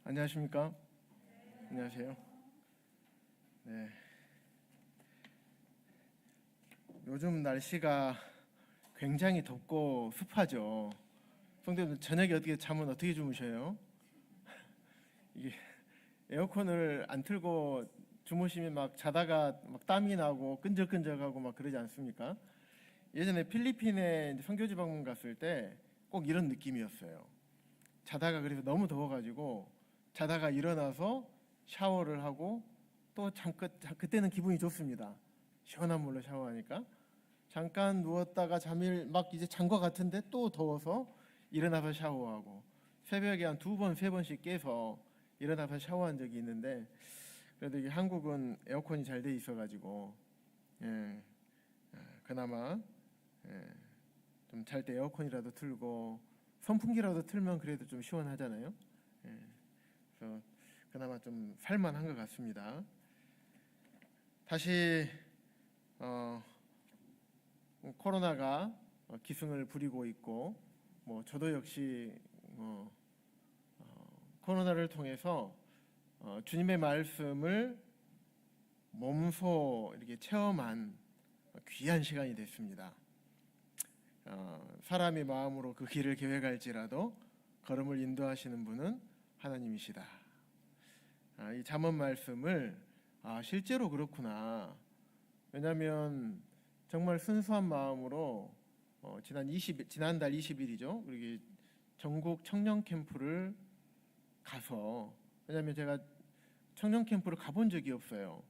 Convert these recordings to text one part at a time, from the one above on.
안녕하십니까? 안녕하세요. 네. 요즘 날씨가 굉장히 덥고 습하죠. 성대님 저녁에 잠은 어떻게 주무셔요? 이게 에어컨을 안 틀고 주무시면 막 자다가 막 땀이 나고 끈적끈적하고 막 그러지 않습니까? 예전에 필리핀에 이제 선교지 방문 갔을 때 꼭 이런 느낌이었어요. 자다가 그래서 너무 더워가지고 자다가 일어나서 샤워를 하고 또 잠깐 그때는 기분이 좋습니다. 시원한 물로 샤워하니까 잠깐 누웠다가 잠을 막 이제 잔 것 같은데 또 더워서 일어나서 샤워하고 새벽에 한 두 번, 세 번씩 깨서 일어나서 샤워한 적이 있는데 그래도 이게 한국은 에어컨이 잘 돼 있어가지고 예, 그나마 예, 좀 잘 때 에어컨이라도 틀고 선풍기라도 틀면 그래도 좀 시원하잖아요. 예, 그래서 그나마 좀 살만한 것 같습니다. 다시 어, 코로나가 기승을 부리고 있고 뭐 저도 역시 코로나를 통해서 주님의 말씀을 몸소 이렇게 체험한 귀한 시간이 됐습니다. 사람이 마음으로 그 길을 계획할지라도 걸음을 인도하시는 분은 하나님이시다. 이 잠언 말씀을 실제로 그렇구나. 왜냐하면 정말 순수한 마음으로 지난달 20일이죠. 그리고 전국 청년 캠프를 가서 왜냐하면 제가 청년 캠프를 가본 적이 없어요.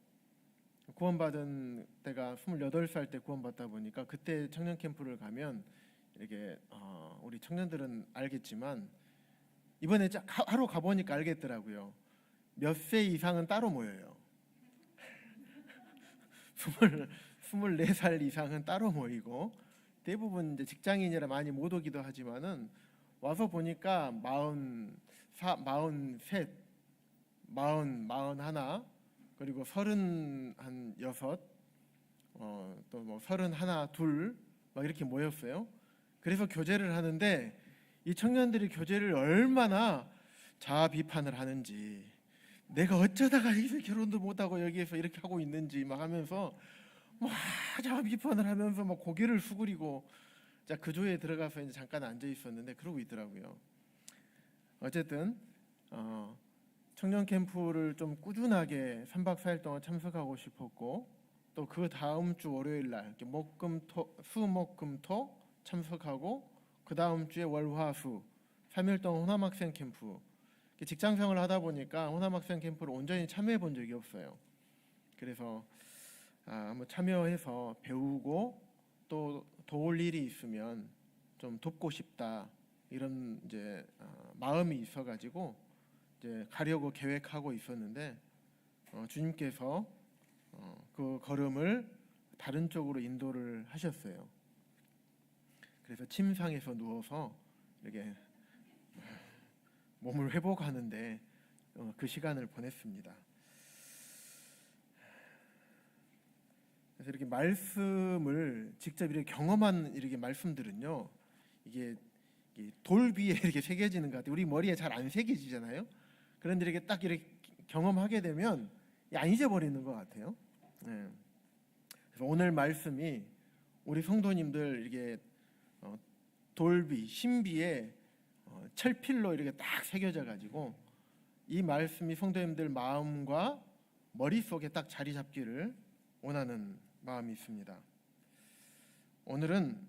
구원받은 때가 28살 때 구원받다 보니까 그때 청년 캠프를 가면 이렇게 우리 청년들은 알겠지만 이번에 하루 가보니까 알겠더라고요. 몇 세 이상은 따로 모여요. 24살 이상은 따로 모이고 대부분 이제 직장인이라 많이 못 오기도 하지만은 와서 보니까 43, 41 그리고 36 또 뭐 31, 둘 막 이렇게 모였어요. 그래서 교제를 하는데 이 청년들이 교제를 얼마나 자아 비판을 하는지 내가 어쩌다가 여기서 결혼도 못하고 여기에서 이렇게 하고 있는지 막 하면서 막 자아 비판을 하면서 막 고개를 수그리고 그 조에 들어가서 이제 잠깐 앉아 있었는데 그러고 있더라고요. 어쨌든 청년 캠프를 좀 꾸준하게 3박 4일 동안 참석하고 싶었고 또 그 다음 주 월요일 날 수목금토 참석하고 그 다음 주에 월화수 3일 동안 호남학생 캠프 직장 생활을 하다 보니까 호남학생 캠프를 온전히 참여해 본 적이 없어요. 그래서 한번 참여해서 배우고 또 도울 일이 있으면 좀 돕고 싶다 이런 이제 마음이 있어가지고 이제 가려고 계획하고 있었는데 주님께서 그 걸음을 다른 쪽으로 인도를 하셨어요. 그래서 침상에서 누워서 이렇게 몸을 회복하는데 그 시간을 보냈습니다. 그래서 이렇게 말씀을 직접 이렇게 경험한 이렇게 말씀들은요, 이게 돌 위에 이렇게 새겨지는 것 같아요. 우리 머리에 잘 안 새겨지잖아요. 그런데 이렇게 딱 이렇게 경험하게 되면 안 잊어버리는 것 같아요. 네. 그래서 오늘 말씀이 우리 성도님들 이렇게 돌비 신비에 철필로 이렇게 딱 새겨져 가지고 이 말씀이 성도님들 마음과 머릿속에 딱 자리 잡기를 원하는 마음이 있습니다. 오늘은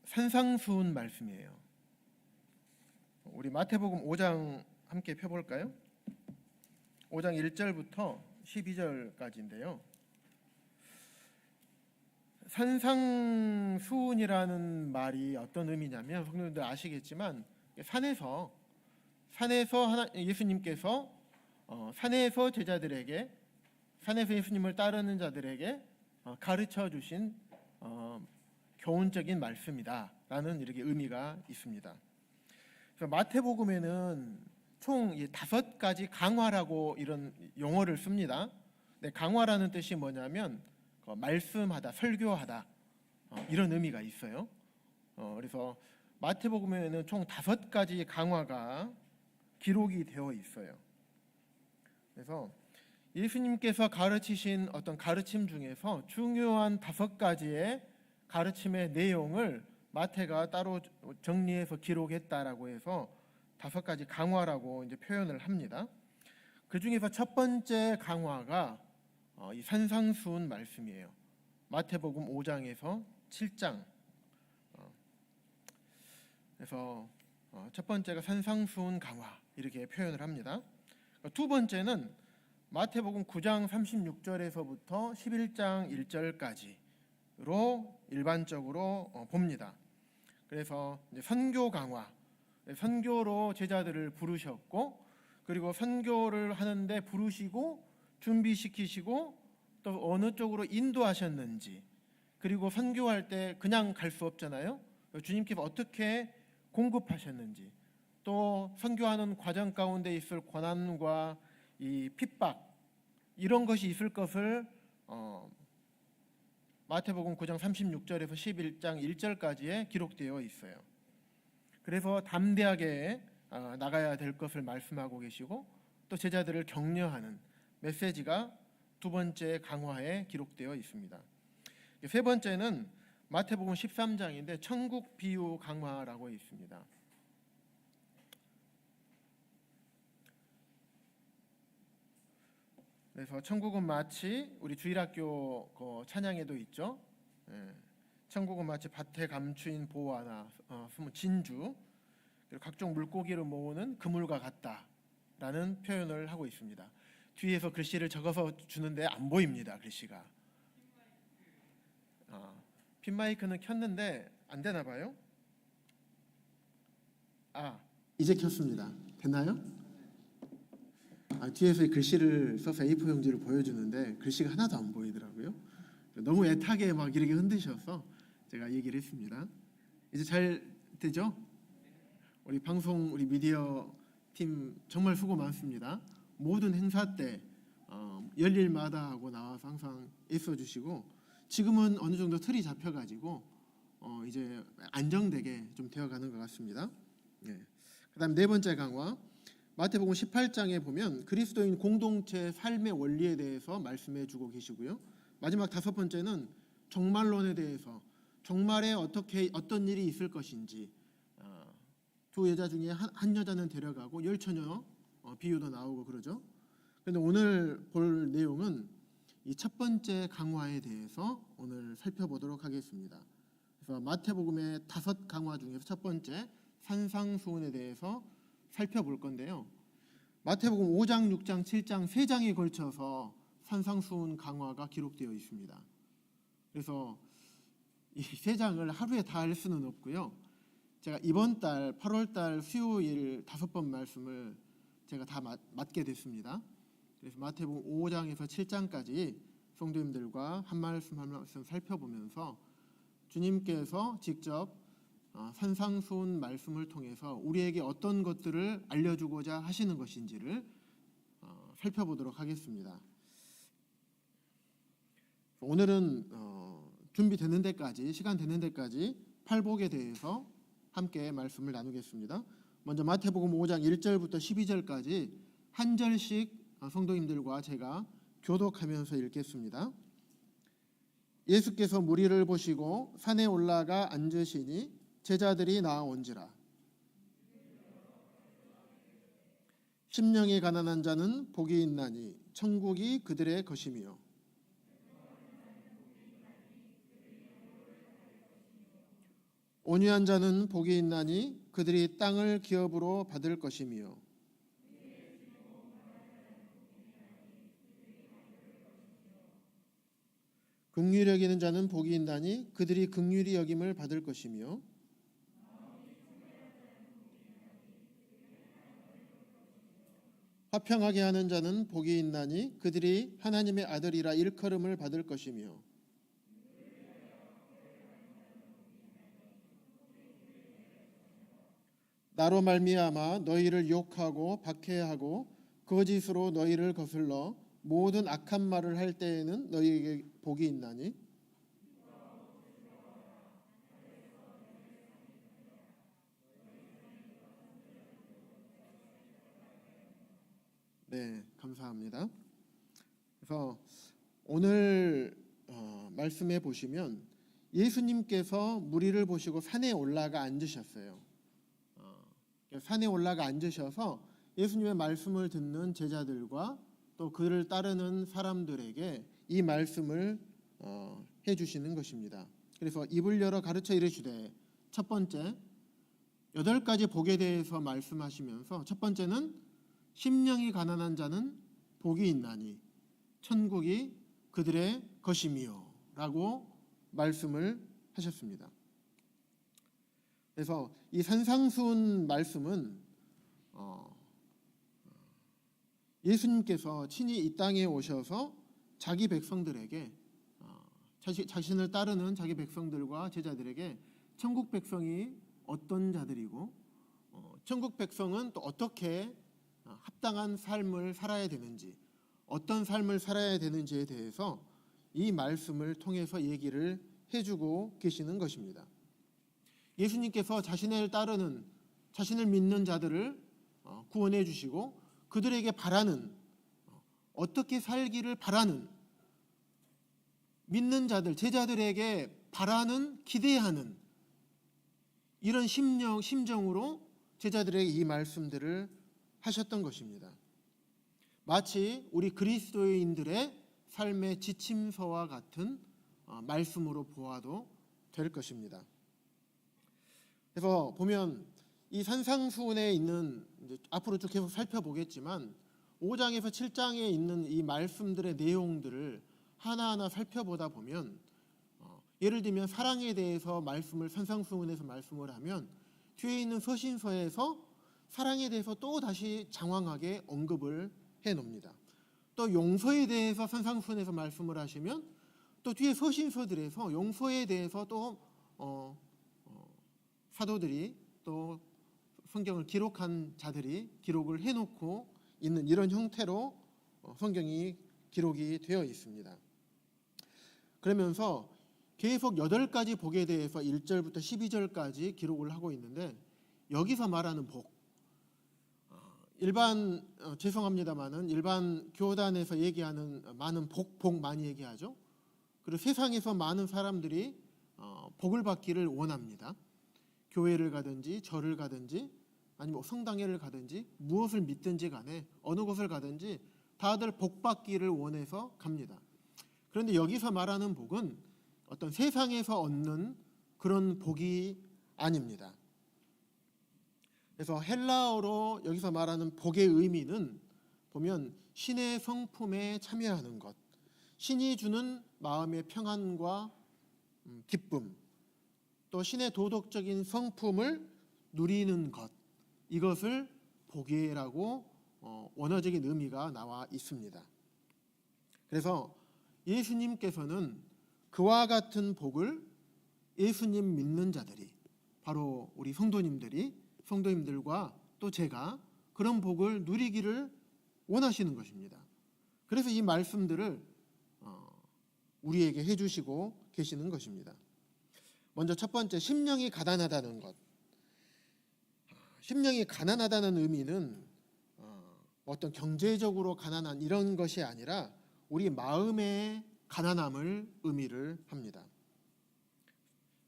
산상수훈 말씀이에요. 우리 마태복음 5장 함께 펴볼까요? 5장 1절부터 12절까지인데요. 산상수훈이라는 말이 어떤 의미냐면 성도님들 아시겠지만 산에서 예수님께서 산에서 제자들에게 산에서 예수님을 따르는 자들에게 가르쳐 주신 교훈적인 말씀이다라는 이렇게 의미가 있습니다. 그래서 마태복음에는 총 5가지 강화라고 이런 용어를 씁니다. 강화라는 뜻이 뭐냐면 말씀하다, 설교하다 이런 의미가 있어요. 그래서 마태복음에는 총 5가지 강화가 기록이 되어 있어요. 그래서 예수님께서 가르치신 어떤 가르침 중에서 중요한 5가지의 가르침의 내용을 마태가 따로 정리해서 기록했다라고 해서 5가지 강화라고 이제 표현을 합니다. 그 중에서 첫 번째 강화가 이 산상수훈 말씀이에요. 마태복음 5장에서 7장. 그래서 첫 번째가 산상수훈 강화 이렇게 표현을 합니다. 두 번째는 마태복음 9장 36절에서부터 11장 1절까지로 일반적으로 봅니다. 그래서 이제 선교 강화, 선교로 제자들을 부르셨고, 그리고 선교를 하는데 부르시고 준비시키시고 또 어느 쪽으로 인도하셨는지, 그리고 선교할 때 그냥 갈 수 없잖아요. 주님께서 어떻게 공급하셨는지, 또 선교하는 과정 가운데 있을 고난과 이 핍박 이런 것이 있을 것을 마태복음 9장 36절에서 11장 1절까지에 기록되어 있어요. 그래서 담대하게 나가야 될 것을 말씀하고 계시고, 또 제자들을 격려하는 메시지가 두 번째 강화에 기록되어 있습니다. 세 번째는 마태복음 13장인데 천국 비유 강화라고 있습니다. 그래서 천국은 마치 우리 주일학교 그 찬양에도 있죠. 천국은 마치 밭에 감추인 보화나 숨은 진주, 그리고 각종 물고기를 모으는 그물과 같다라는 표현을 하고 있습니다. 뒤에서 글씨를 적어서 주는데 안 보입니다. 글씨가. 핀 마이크는 켰는데 안 되나 봐요. 이제 켰습니다. 됐나요? 뒤에서 글씨를 써서 A4 용지를 보여주는데 글씨가 하나도 안 보이더라고요. 너무 애타게 막 이렇게 흔드셔서 제가 얘기를 했습니다. 이제 잘 되죠? 우리 방송, 우리 미디어 팀 정말 수고 많습니다. 모든 행사 때 열일마다 하고 나와서 항상 애써주시고, 지금은 어느 정도 틀이 잡혀가지고 이제 안정되게 좀 되어가는 것 같습니다. 그다음 네 번째 강화, 마태복음 18장에 보면 그리스도인 공동체 삶의 원리에 대해서 말씀해주고 계시고요. 마지막 다섯 번째는 종말론에 대해서, 종말에 어떤 일이 있을 것인지, 두 여자 중에 한 여자는 데려가고 열처녀 비유도 나오고 그러죠. 그런데 오늘 볼 내용은 이 첫 번째 강화에 대해서 오늘 살펴보도록 하겠습니다. 그래서 마태복음의 5 강화 중에서 첫 번째 산상수훈에 대해서 살펴볼 건데요. 마태복음 5장, 6장, 7장 3장에 걸쳐서 산상수훈 강화가 기록되어 있습니다. 그래서 이 3장을 하루에 다 할 수는 없고요. 제가 이번 달 8월 달 수요일 5번 말씀을 제가 다 맡게 됐습니다. 그래서 마태복음 5장에서 7장까지 성도님들과 한 말씀 한 말씀 살펴보면서 주님께서 직접 산상수훈 말씀을 통해서 우리에게 어떤 것들을 알려주고자 하시는 것인지를 살펴보도록 하겠습니다. 오늘은 준비되는 데까지, 시간 되는 데까지 팔복에 대해서 함께 말씀을 나누겠습니다. 먼저 마태복음 5장 1절부터 12절까지 한 절씩 성도님들과 제가 교독하면서 읽겠습니다. 예수께서 무리를 보시고 산에 올라가 앉으시니 제자들이 나아온지라. 심령이 가난한 자는 복이 있나니 천국이 그들의 것이며, 온유한 자는 복이 있나니 그들이 땅을 기업으로 받을 것이며, 긍휼히 여기는 자는 복이 있나니 그들이 긍휼히 여김을 받을 것이며, 화평하게 하는 자는 복이 있나니 그들이 하나님의 아들이라 일컬음을 받을 것이며, 나로 말미암아 너희를 욕하고 박해하고 거짓으로 너희를 거슬러 모든 악한 말을 할 때에는 너희에게 복이 있나니, 네, 감사합니다. 그래서 오늘 말씀해 보시면 예수님께서 무리를 보시고 산에 올라가 앉으셨어요. 산에 올라가 앉으셔서 예수님의 말씀을 듣는 제자들과 또 그를 따르는 사람들에게 이 말씀을 해주시는 것입니다. 그래서 입을 열어 가르쳐 이르시되, 첫 번째 8가지 복에 대해서 말씀하시면서 첫 번째는 심령이 가난한 자는 복이 있나니 천국이 그들의 것이미요 라고 말씀을 하셨습니다. 그래서 이 산상수훈 말씀은 예수님께서 친히 이 땅에 오셔서 자기 백성들에게 자신을 따르는 자기 백성들과 제자들에게 천국 백성이 어떤 자들이고 천국 백성은 또 어떻게 합당한 삶을 살아야 되는지, 어떤 삶을 살아야 되는지에 대해서 이 말씀을 통해서 얘기를 해주고 계시는 것입니다. 예수님께서 자신을 따르는, 자신을 믿는 자들을 구원해 주시고 그들에게 바라는, 어떻게 살기를 바라는, 믿는 자들, 제자들에게 바라는, 기대하는 이런 심정으로 제자들에게 이 말씀들을 하셨던 것입니다. 마치 우리 그리스도인들의 삶의 지침서와 같은 말씀으로 보아도 될 것입니다. 그래서 보면 이 산상수훈에 있는, 앞으로 쭉 계속 살펴보겠지만 5장에서 7장에 있는 이 말씀들의 내용들을 하나하나 살펴보다 보면 예를 들면 사랑에 대해서 말씀을 산상수훈에서 말씀을 하면 뒤에 있는 서신서에서 사랑에 대해서 또 다시 장황하게 언급을 해놉니다. 또 용서에 대해서 산상수훈에서 말씀을 하시면 또 뒤에 서신서들에서 용서에 대해서 또 사도들이 또 성경을 기록한 자들이 기록을 해놓고 있는 이런 형태로 성경이 기록이 되어 있습니다. 그러면서 계속 8가지 복에 대해서 1절부터 12절까지 기록을 하고 있는데, 여기서 말하는 복, 죄송합니다만은 일반 교단에서 얘기하는 많은 복 많이 얘기하죠. 그리고 세상에서 많은 사람들이 복을 받기를 원합니다. 교회를 가든지 절을 가든지 아니면 성당회를 가든지 무엇을 믿든지 간에 어느 곳을 가든지 다들 복 받기를 원해서 갑니다. 그런데 여기서 말하는 복은 어떤 세상에서 얻는 그런 복이 아닙니다. 그래서 헬라어로 여기서 말하는 복의 의미는 보면 신의 성품에 참여하는 것, 신이 주는 마음의 평안과 기쁨, 또 신의 도덕적인 성품을 누리는 것, 이것을 복이라고 원어적인 의미가 나와 있습니다. 그래서 예수님께서는 그와 같은 복을 예수님 믿는 자들이, 바로 우리 성도님들과 또 제가 그런 복을 누리기를 원하시는 것입니다. 그래서 이 말씀들을 우리에게 해주시고 계시는 것입니다. 먼저 첫 번째, 심령이 가난하다는 것. 심령이 가난하다는 의미는 어떤 경제적으로 가난한 이런 것이 아니라 우리 마음의 가난함을 의미를 합니다.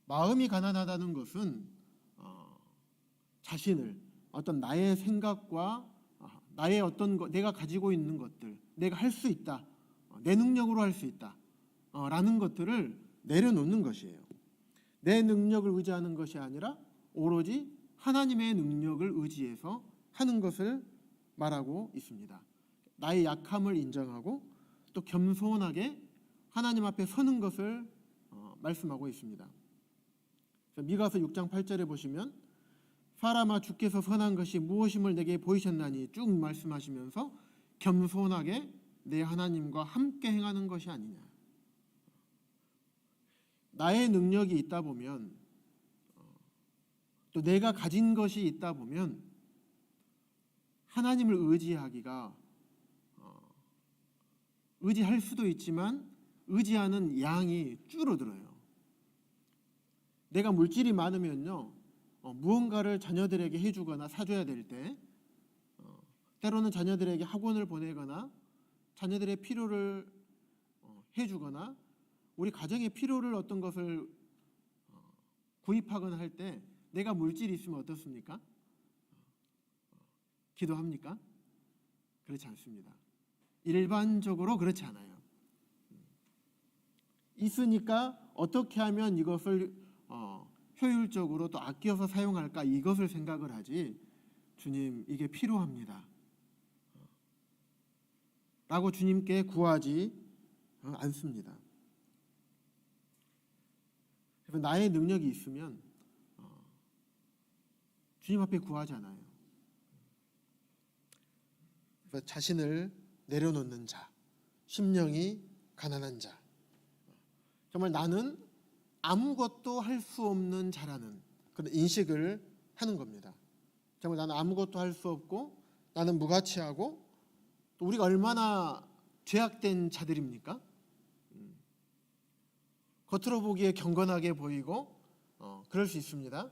마음이 가난하다는 것은 자신을, 어떤 나의 생각과 나의 어떤 내가 가지고 있는 것들, 내가 할 수 있다, 내 능력으로 할 수 있다 라는 것들을 내려놓는 것이에요. 내 능력을 의지하는 것이 아니라 오로지 하나님의 능력을 의지해서 하는 것을 말하고 있습니다. 나의 약함을 인정하고 또 겸손하게 하나님 앞에 서는 것을 말씀하고 있습니다. 미가서 6장 8절에 보시면 사람아, 주께서 선한 것이 무엇임을 내게 보이셨나니 쭉 말씀하시면서 겸손하게 내 하나님과 함께 행하는 것이 아니냐. 나의 능력이 있다 보면, 또 내가 가진 것이 있다 보면 하나님을 의지할 수도 있지만 의지하는 양이 줄어들어요. 내가 물질이 많으면요, 무언가를 자녀들에게 해주거나 사줘야 될 때 때로는 자녀들에게 학원을 보내거나 자녀들의 필요를 해주거나 우리 가정의 필요를 어떤 것을 구입하거나 할 때 내가 물질이 있으면 어떻습니까? 기도합니까? 그렇지 않습니다. 일반적으로 그렇지 않아요. 있으니까 어떻게 하면 이것을 효율적으로 또 아껴서 사용할까 이것을 생각을 하지 주님 이게 필요합니다 라고 주님께 구하지 않습니다. 그래서 나의 능력이 있으면 주님 앞에 구하지 않아요. 그래서 자신을 내려놓는 자, 심령이 가난한 자, 정말 나는 아무것도 할 수 없는 자라는 그런 인식을 하는 겁니다. 정말 나는 아무것도 할 수 없고 나는 무가치하고 또 우리가 얼마나 죄악된 자들입니까? 겉으로 보기에 경건하게 보이고 그럴 수 있습니다.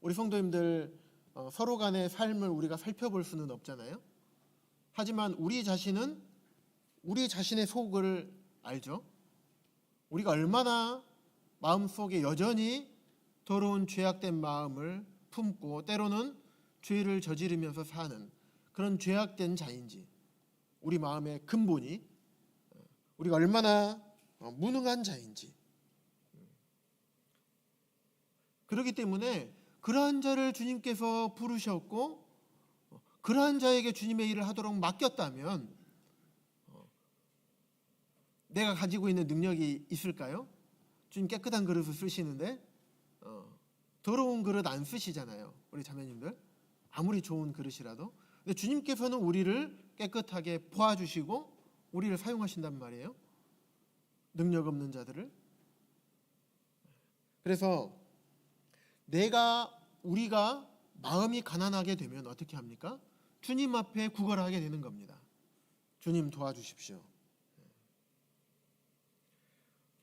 우리 성도님들 서로 간의 삶을 우리가 살펴볼 수는 없잖아요. 하지만 우리 자신은 우리 자신의 속을 알죠. 우리가 얼마나 마음속에 여전히 더러운 죄악된 마음을 품고 때로는 죄를 저지르면서 사는 그런 죄악된 자인지 우리 마음의 근본이 우리가 얼마나 무능한 자인지 그렇기 때문에 그러한 자를 주님께서 부르셨고 그러한 자에게 주님의 일을 하도록 맡겼다면 내가 가지고 있는 능력이 있을까요? 주님 깨끗한 그릇을 쓰시는데 더러운 그릇 안 쓰시잖아요. 우리 자매님들 아무리 좋은 그릇이라도 근데 주님께서는 우리를 깨끗하게 보아주시고 우리를 사용하신단 말이에요. 능력 없는 자들을. 그래서 우리가 마음이 가난하게 되면 어떻게 합니까? 주님 앞에 구걸하게 되는 겁니다. 주님 도와주십시오.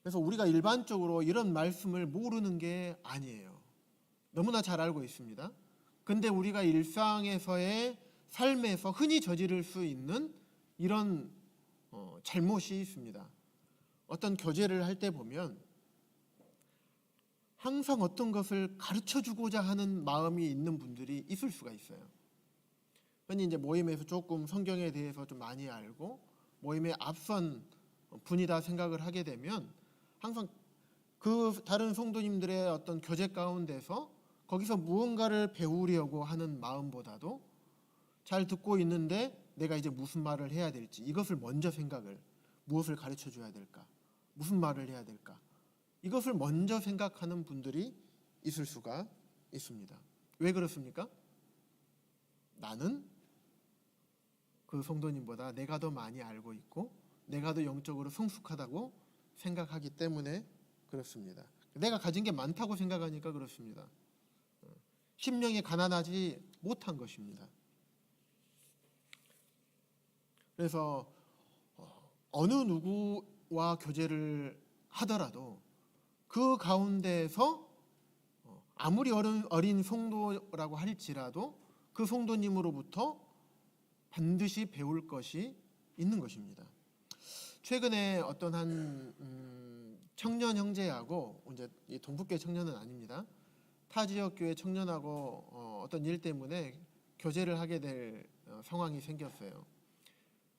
그래서 우리가 일반적으로 이런 말씀을 모르는 게 아니에요. 너무나 잘 알고 있습니다. 근데 우리가 일상에서의 삶에서 흔히 저지를 수 있는 이런 잘못이 있습니다. 어떤 교제를 할 때 보면 항상 어떤 것을 가르쳐주고자 하는 마음이 있는 분들이 있을 수가 있어요. 흔히 이제 모임에서 조금 성경에 대해서 좀 많이 알고 모임에 앞선 분이다 생각을 하게 되면 항상 그 다른 성도님들의 어떤 교제 가운데서 거기서 무언가를 배우려고 하는 마음보다도 잘 듣고 있는데 내가 이제 무슨 말을 해야 될지 이것을 먼저 생각을 무엇을 가르쳐 줘야 될까? 무슨 말을 해야 될까? 이것을 먼저 생각하는 분들이 있을 수가 있습니다. 왜 그렇습니까? 나는 그 성도님보다 내가 더 많이 알고 있고 내가 더 영적으로 성숙하다고 생각하기 때문에 그렇습니다. 내가 가진 게 많다고 생각하니까 그렇습니다. 심령이 가난하지 못한 것입니다. 그래서 어느 누구와 교제를 하더라도 그 가운데서 아무리 어린 성도라고 할지라도 그 성도님으로부터 반드시 배울 것이 있는 것입니다. 최근에 어떤 한 청년 형제하고 이제 이 동북교회 청년은 아닙니다. 타 지역 교회 청년하고 어떤 일 때문에 교제를 하게 될 상황이 생겼어요.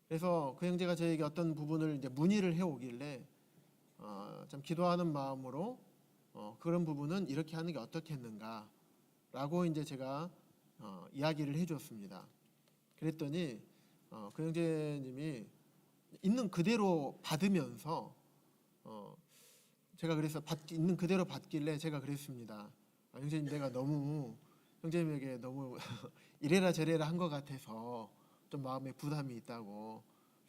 그래서 그 형제가 저에게 어떤 부분을 이제 문의를 해오길래 좀 기도하는 마음으로 그런 부분은 이렇게 하는 게 어떻겠는가라고 이제 제가 이야기를 해줬습니다. 그랬더니 그 형제님이 있는 그대로 받으면서 제가 그래서 있는 그대로 받길래 제가 그랬습니다. 형제님 내가 너무 형제님에게 너무 이래라 저래라 한 것 같아서 좀 마음에 부담이 있다고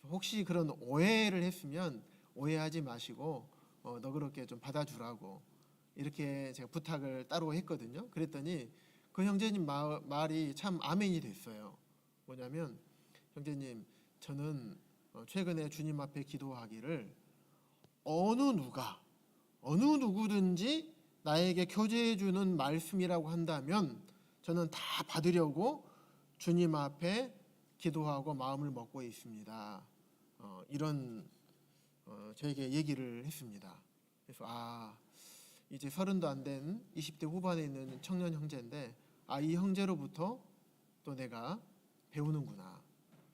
혹시 그런 오해를 했으면 오해하지 마시고 너그럽게 좀 받아주라고 이렇게 제가 부탁을 따로 했거든요. 그랬더니 그 형제님 말이 참 아멘이 됐어요. 뭐냐면 형제님 저는 최근에 주님 앞에 기도하기를 어느 누구든지 나에게 교제해 주는 말씀이라고 한다면 저는 다 받으려고 주님 앞에 기도하고 마음을 먹고 있습니다. 이런 저에게 얘기를 했습니다. 그래서 이제 30도 안 된 20대 후반에 있는 청년 형제인데 이 형제로부터 또 내가 배우는구나.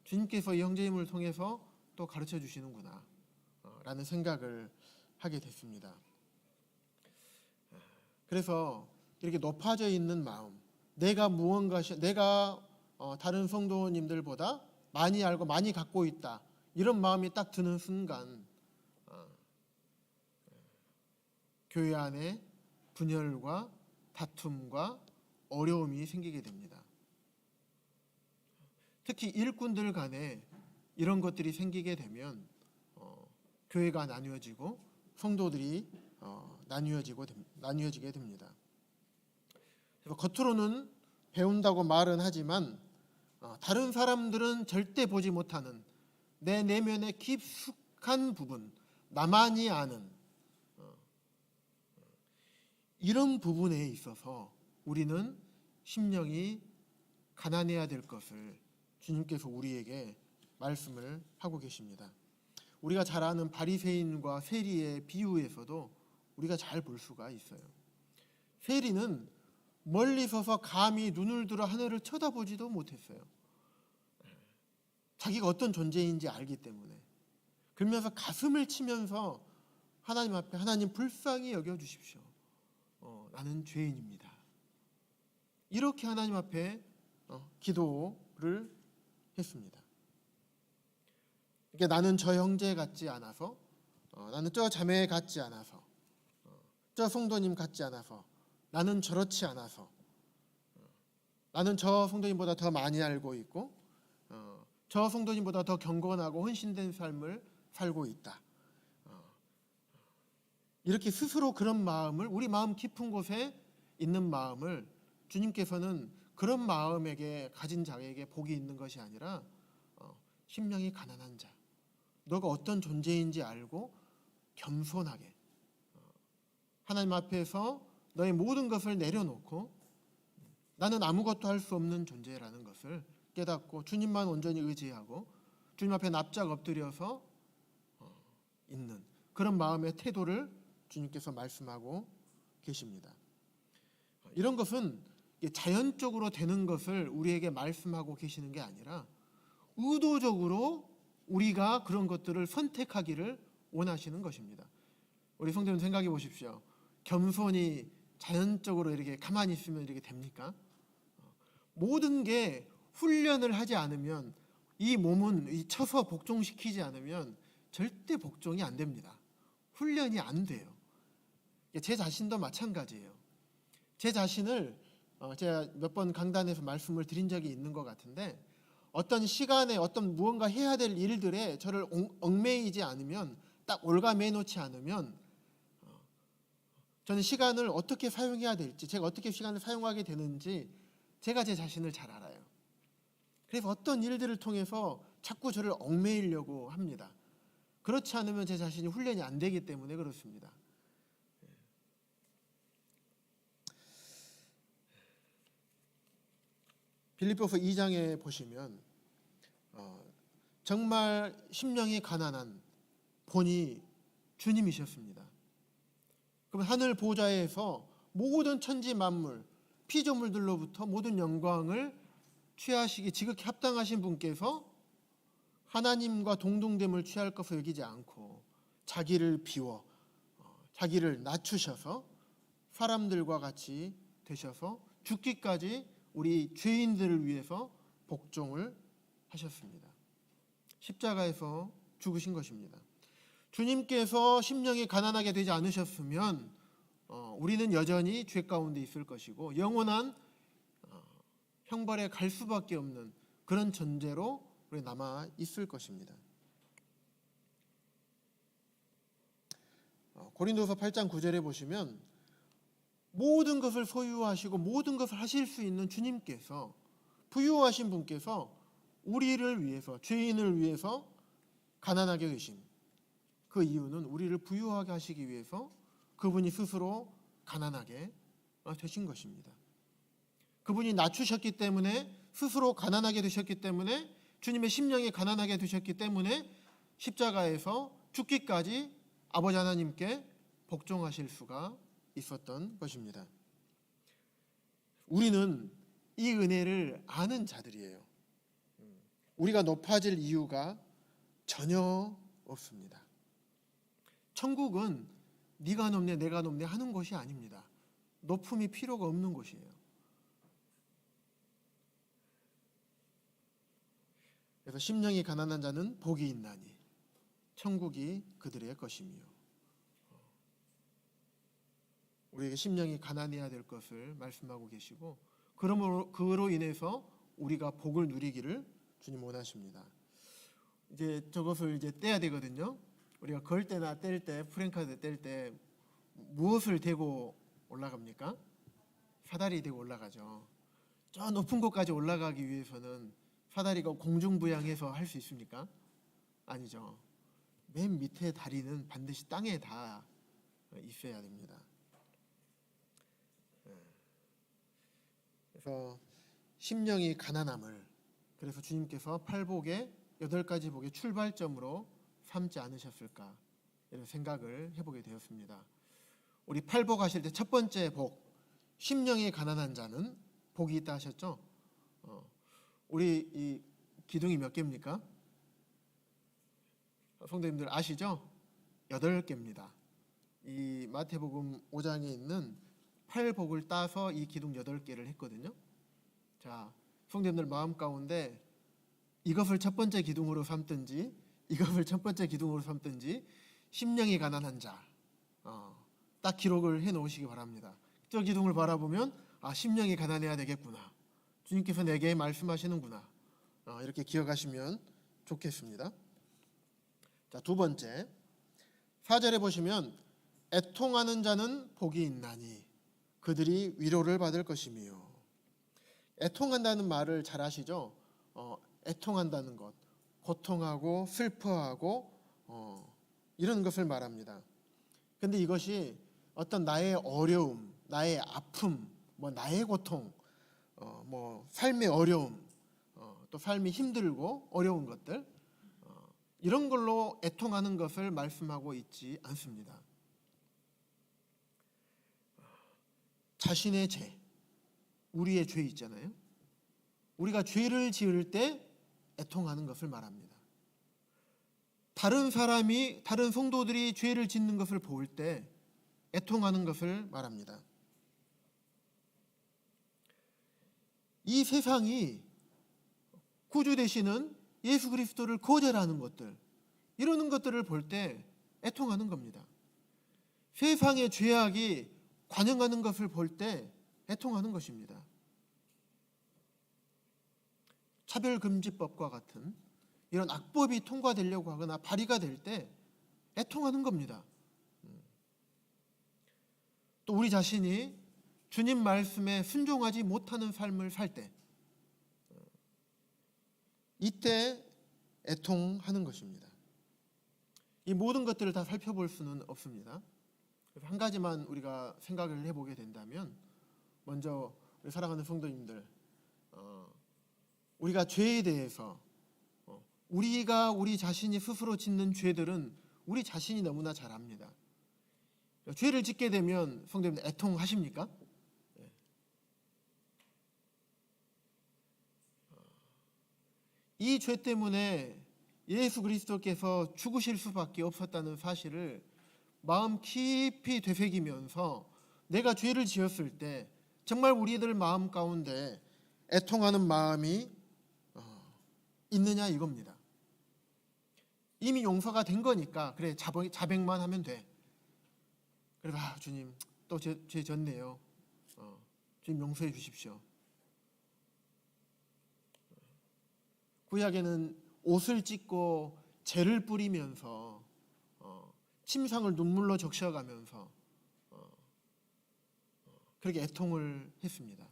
주님께서 이 형제임을 통해서 또 가르쳐 주시는구나 라는 생각을 하게 됐습니다. 그래서 이렇게 높아져 있는 마음, 내가 다른 성도님들보다 많이 알고 많이 갖고 있다, 이런 마음이 딱 드는 순간 교회 안에 분열과 다툼과 어려움이 생기게 됩니다. 특히 일꾼들 간에 이런 것들이 생기게 되면 교회가 나뉘어지고 성도들이 나뉘어지게 됩니다. 그래서 겉으로는 배운다고 말은 하지만 다른 사람들은 절대 보지 못하는 내 내면의 깊숙한 부분, 나만이 아는 이런 부분에 있어서 우리는 심령이 가난해야 될 것을 주님께서 우리에게 말씀을 하고 계십니다. 우리가 잘 아는 바리새인과 세리의 비유에서도 우리가 잘 볼 수가 있어요. 세리는 멀리 서서 감히 눈을 들어 하늘을 쳐다보지도 못했어요. 자기가 어떤 존재인지 알기 때문에. 그러면서 가슴을 치면서 하나님 앞에 하나님 불쌍히 여겨주십시오. 나는 죄인입니다. 이렇게 하나님 앞에 기도를 했습니다. 그러니까 나는 저 형제 같지 않아서, 나는 저 자매 같지 않아서, 저 성도님 같지 않아서, 나는 저렇지 않아서, 나는 저 성도님보다 더 많이 알고 있고 저 성도님보다 더 경건하고 헌신된 삶을 살고 있다. 이렇게 스스로 그런 마음을, 우리 마음 깊은 곳에 있는 마음을 주님께서는 그런 마음에게 가진 자에게 복이 있는 것이 아니라 심령이 가난한 자, 너가 어떤 존재인지 알고 겸손하게 하나님 앞에서 너의 모든 것을 내려놓고 나는 아무것도 할 수 없는 존재라는 것을 깨닫고 주님만 온전히 의지하고 주님 앞에 납작 엎드려서 있는 그런 마음의 태도를 주님께서 말씀하고 계십니다. 이런 것은 자연적으로 되는 것을 우리에게 말씀하고 계시는 게 아니라 의도적으로 우리가 그런 것들을 선택하기를 원하시는 것입니다. 우리 성도님 생각해 보십시오. 겸손이 자연적으로 이렇게 가만히 있으면 이렇게 됩니까? 모든 게 훈련을 하지 않으면, 이 몸은 쳐서 복종시키지 않으면 절대 복종이 안 됩니다. 훈련이 안 돼요. 제 자신도 마찬가지예요. 제 자신을 제가 몇 번 강단에서 말씀을 드린 적이 있는 것 같은데, 어떤 시간에 어떤 무언가 해야 될 일들에 저를 얽매이지 않으면, 딱 올가매 놓지 않으면 저는 시간을 어떻게 사용해야 될지, 제가 어떻게 시간을 사용하게 되는지 제가 제 자신을 잘 알아요. 그래서 어떤 일들을 통해서 자꾸 저를 얽매이려고 합니다. 그렇지 않으면 제 자신이 훈련이 안 되기 때문에 그렇습니다. 빌립보서 2장에 보시면 정말 심령이 가난한 본이 주님이셨습니다. 그럼 하늘 보좌에서 모든 천지 만물, 피조물들로부터 모든 영광을 취하시기 지극히 합당하신 분께서 하나님과 동등됨을 취할 것을 여기지 않고 자기를 비워 자기를 낮추셔서 사람들과 같이 되셔서 죽기까지 우리 죄인들을 위해서 복종을 하셨습니다. 십자가에서 죽으신 것입니다. 주님께서 심령이 가난하게 되지 않으셨으면 우리는 여전히 죄 가운데 있을 것이고 영원한 형벌에 갈 수밖에 없는 그런 존재로 우리 남아 있을 것입니다. 고린도서 8장 9절에 보시면 모든 것을 소유하시고 모든 것을 하실 수 있는 주님께서, 부유하신 분께서 우리를 위해서, 죄인을 위해서 가난하게 되신 그 이유는 우리를 부유하게 하시기 위해서 그분이 스스로 가난하게 되신 것입니다. 그분이 낮추셨기 때문에, 스스로 가난하게 되셨기 때문에 주님의 심령이 가난하게 되셨기 때문에 십자가에서 죽기까지 아버지 하나님께 복종하실 수가 있었던 것입니다. 우리는 이 은혜를 아는 자들이에요. 우리가 높아질 이유가 전혀 없습니다. 천국은 네가 높네 내가 높네 하는 곳이 아닙니다. 높음이 필요가 없는 곳이에요. 그래서 심령이 가난한 자는 복이 있나니 천국이 그들의 것이며, 우리에게 심령이 가난해야 될 것을 말씀하고 계시고, 그로 인해서 우리가 복을 누리기를 주님 원하십니다. 이제 저것을 이제 떼야 되거든요. 우리가 걸 때나 뗄 때, 프랭카드 뗄 때 무엇을 대고 올라갑니까? 사다리 대고 올라가죠. 저 높은 곳까지 올라가기 위해서는 사다리가 공중부양해서 할 수 있습니까? 아니죠. 맨 밑에 다리는 반드시 땅에 닿아 있어야 됩니다. 그래서 심령이 가난함을, 그래서 주님께서 팔복의 8가지 복의 출발점으로 삼지 않으셨을까, 이런 생각을 해보게 되었습니다. 우리 팔복 하실 때 첫 번째 복, 심령이 가난한 자는 복이 있다 하셨죠? 우리 이 기둥이 몇 개입니까? 성도님들 아시죠? 8개입니다. 이 마태복음 5장에 있는 팔복을 따서 이 기둥 8개를 했거든요. 자, 성도님들 마음 가운데 이것을 첫 번째 기둥으로 삼든지 이것을 첫 번째 기둥으로 삼든지 심령이 가난한 자, 딱 기록을 해 놓으시기 바랍니다. 저 기둥을 바라보면 심령이 가난해야 되겠구나, 주님께서 내게 말씀하시는구나, 이렇게 기억하시면 좋겠습니다. 자, 두 번째 4절에 보시면 애통하는 자는 복이 있나니 그들이 위로를 받을 것이며, 애통한다는 말을 잘 아시죠? 애통한다는 것, 고통하고 슬퍼하고 이런 것을 말합니다. 근데 이것이 어떤 나의 어려움, 나의 아픔, 나의 고통, 삶의 어려움, 또 삶이 힘들고 어려운 것들, 이런 걸로 애통하는 것을 말씀하고 있지 않습니다. 자신의 죄, 우리의 죄 있잖아요. 우리가 죄를 지을 때 애통하는 것을 말합니다. 다른 사람이, 다른 성도들이 죄를 짓는 것을 볼 때 애통하는 것을 말합니다. 이 세상이 구주 되시는 예수 그리스도를 거절하는 것들, 이러는 것들을 볼 때 애통하는 겁니다. 세상의 죄악이 관영하는 것을 볼 때 애통하는 것입니다. 차별금지법과 같은 이런 악법이 통과되려고 하거나 발의가 될 때 애통하는 겁니다. 또 우리 자신이 주님 말씀에 순종하지 못하는 삶을 살 때, 이때 애통하는 것입니다. 이 모든 것들을 다 살펴볼 수는 없습니다. 그래서 한 가지만 우리가 생각을 해보게 된다면, 먼저 우리 사랑하는 성도님들, 우리가 죄에 대해서, 우리가 우리 자신이 스스로 짓는 죄들은 우리 자신이 너무나 잘 압니다. 죄를 짓게 되면 성도님들 애통하십니까? 이 죄 때문에 예수 그리스도께서 죽으실 수밖에 없었다는 사실을 마음 깊이 되새기면서 내가 죄를 지었을 때 정말 우리들 마음 가운데 애통하는 마음이 있느냐 이겁니다. 이미 용서가 된 거니까 그래, 자백만 하면 돼. 그래서 주님 또 죄 졌네요. 주님 용서해 주십시오. 구약에는 옷을 찢고 재를 뿌리면서 침상을 눈물로 적셔가면서 그렇게 애통을 했습니다.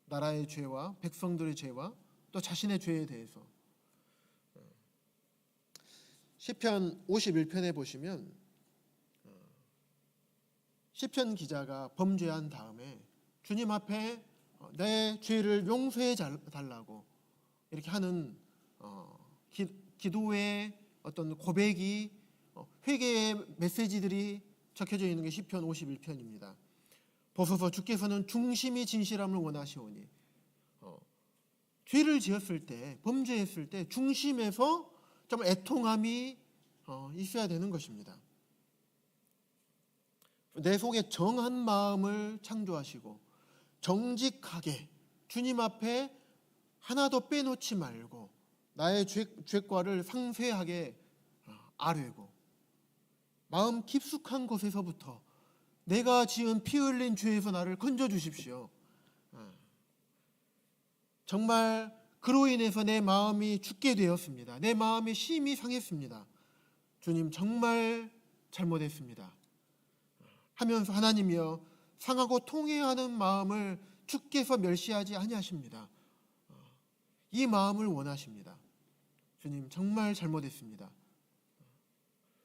나라의 죄와 백성들의 죄와 또 자신의 죄에 대해서. 시편 51편에 보시면 시편 기자가 범죄한 다음에 주님 앞에 내 죄를 용서해 달라고 이렇게 하는 기도의 어떤 고백이 회개의 메시지들이 적혀져 있는 게 시편 51편입니다. 보소서 주께서는 중심이 진실함을 원하시오니 죄를 지었을 때 범죄했을 때 중심에서 정말 애통함이 있어야 되는 것입니다. 내 속에 정한 마음을 창조하시고 정직하게 주님 앞에 하나도 빼놓지 말고 나의 죄과를 상세하게 아뢰고 마음 깊숙한 곳에서부터 내가 지은 피 흘린 죄에서 나를 건져 주십시오. 정말 그로 인해서 내 마음이 죽게 되었습니다. 내 마음이 심히 상했습니다. 주님 정말 잘못했습니다 하면서 하나님이여 상하고 통회하는 마음을 주께서 멸시하지 아니하십니다. 이 마음을 원하십니다. 주님 정말 잘못했습니다.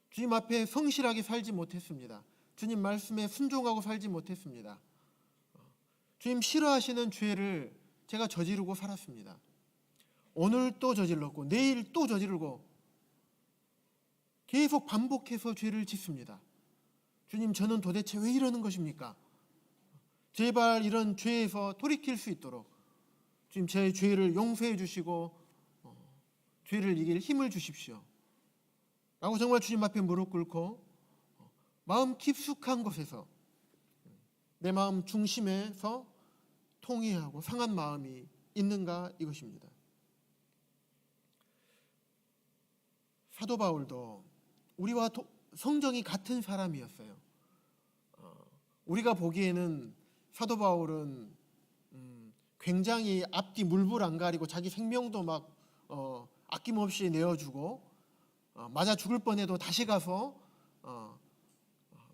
주님 앞에 성실하게 살지 못했습니다. 주님 말씀에 순종하고 살지 못했습니다. 주님 싫어하시는 죄를 제가 저지르고 살았습니다. 오늘 또 저질렀고 내일 또 저지르고 계속 반복해서 죄를 짓습니다. 주님 저는 도대체 왜 이러는 것입니까? 제발 이런 죄에서 돌이킬 수 있도록 주님 제 죄를 용서해 주시고 죄를 이길 힘을 주십시오 라고 정말 주님 앞에 무릎 꿇고 마음 깊숙한 곳에서 내 마음 중심에서 통회하고 상한 마음이 있는가 이것입니다. 사도 바울도 우리와 성정이 같은 사람이었어요. 우리가 보기에는 사도 바울은 굉장히 앞뒤 물불 안 가리고 자기 생명도 막 아낌없이 내어주고 맞아 죽을 뻔해도 다시 가서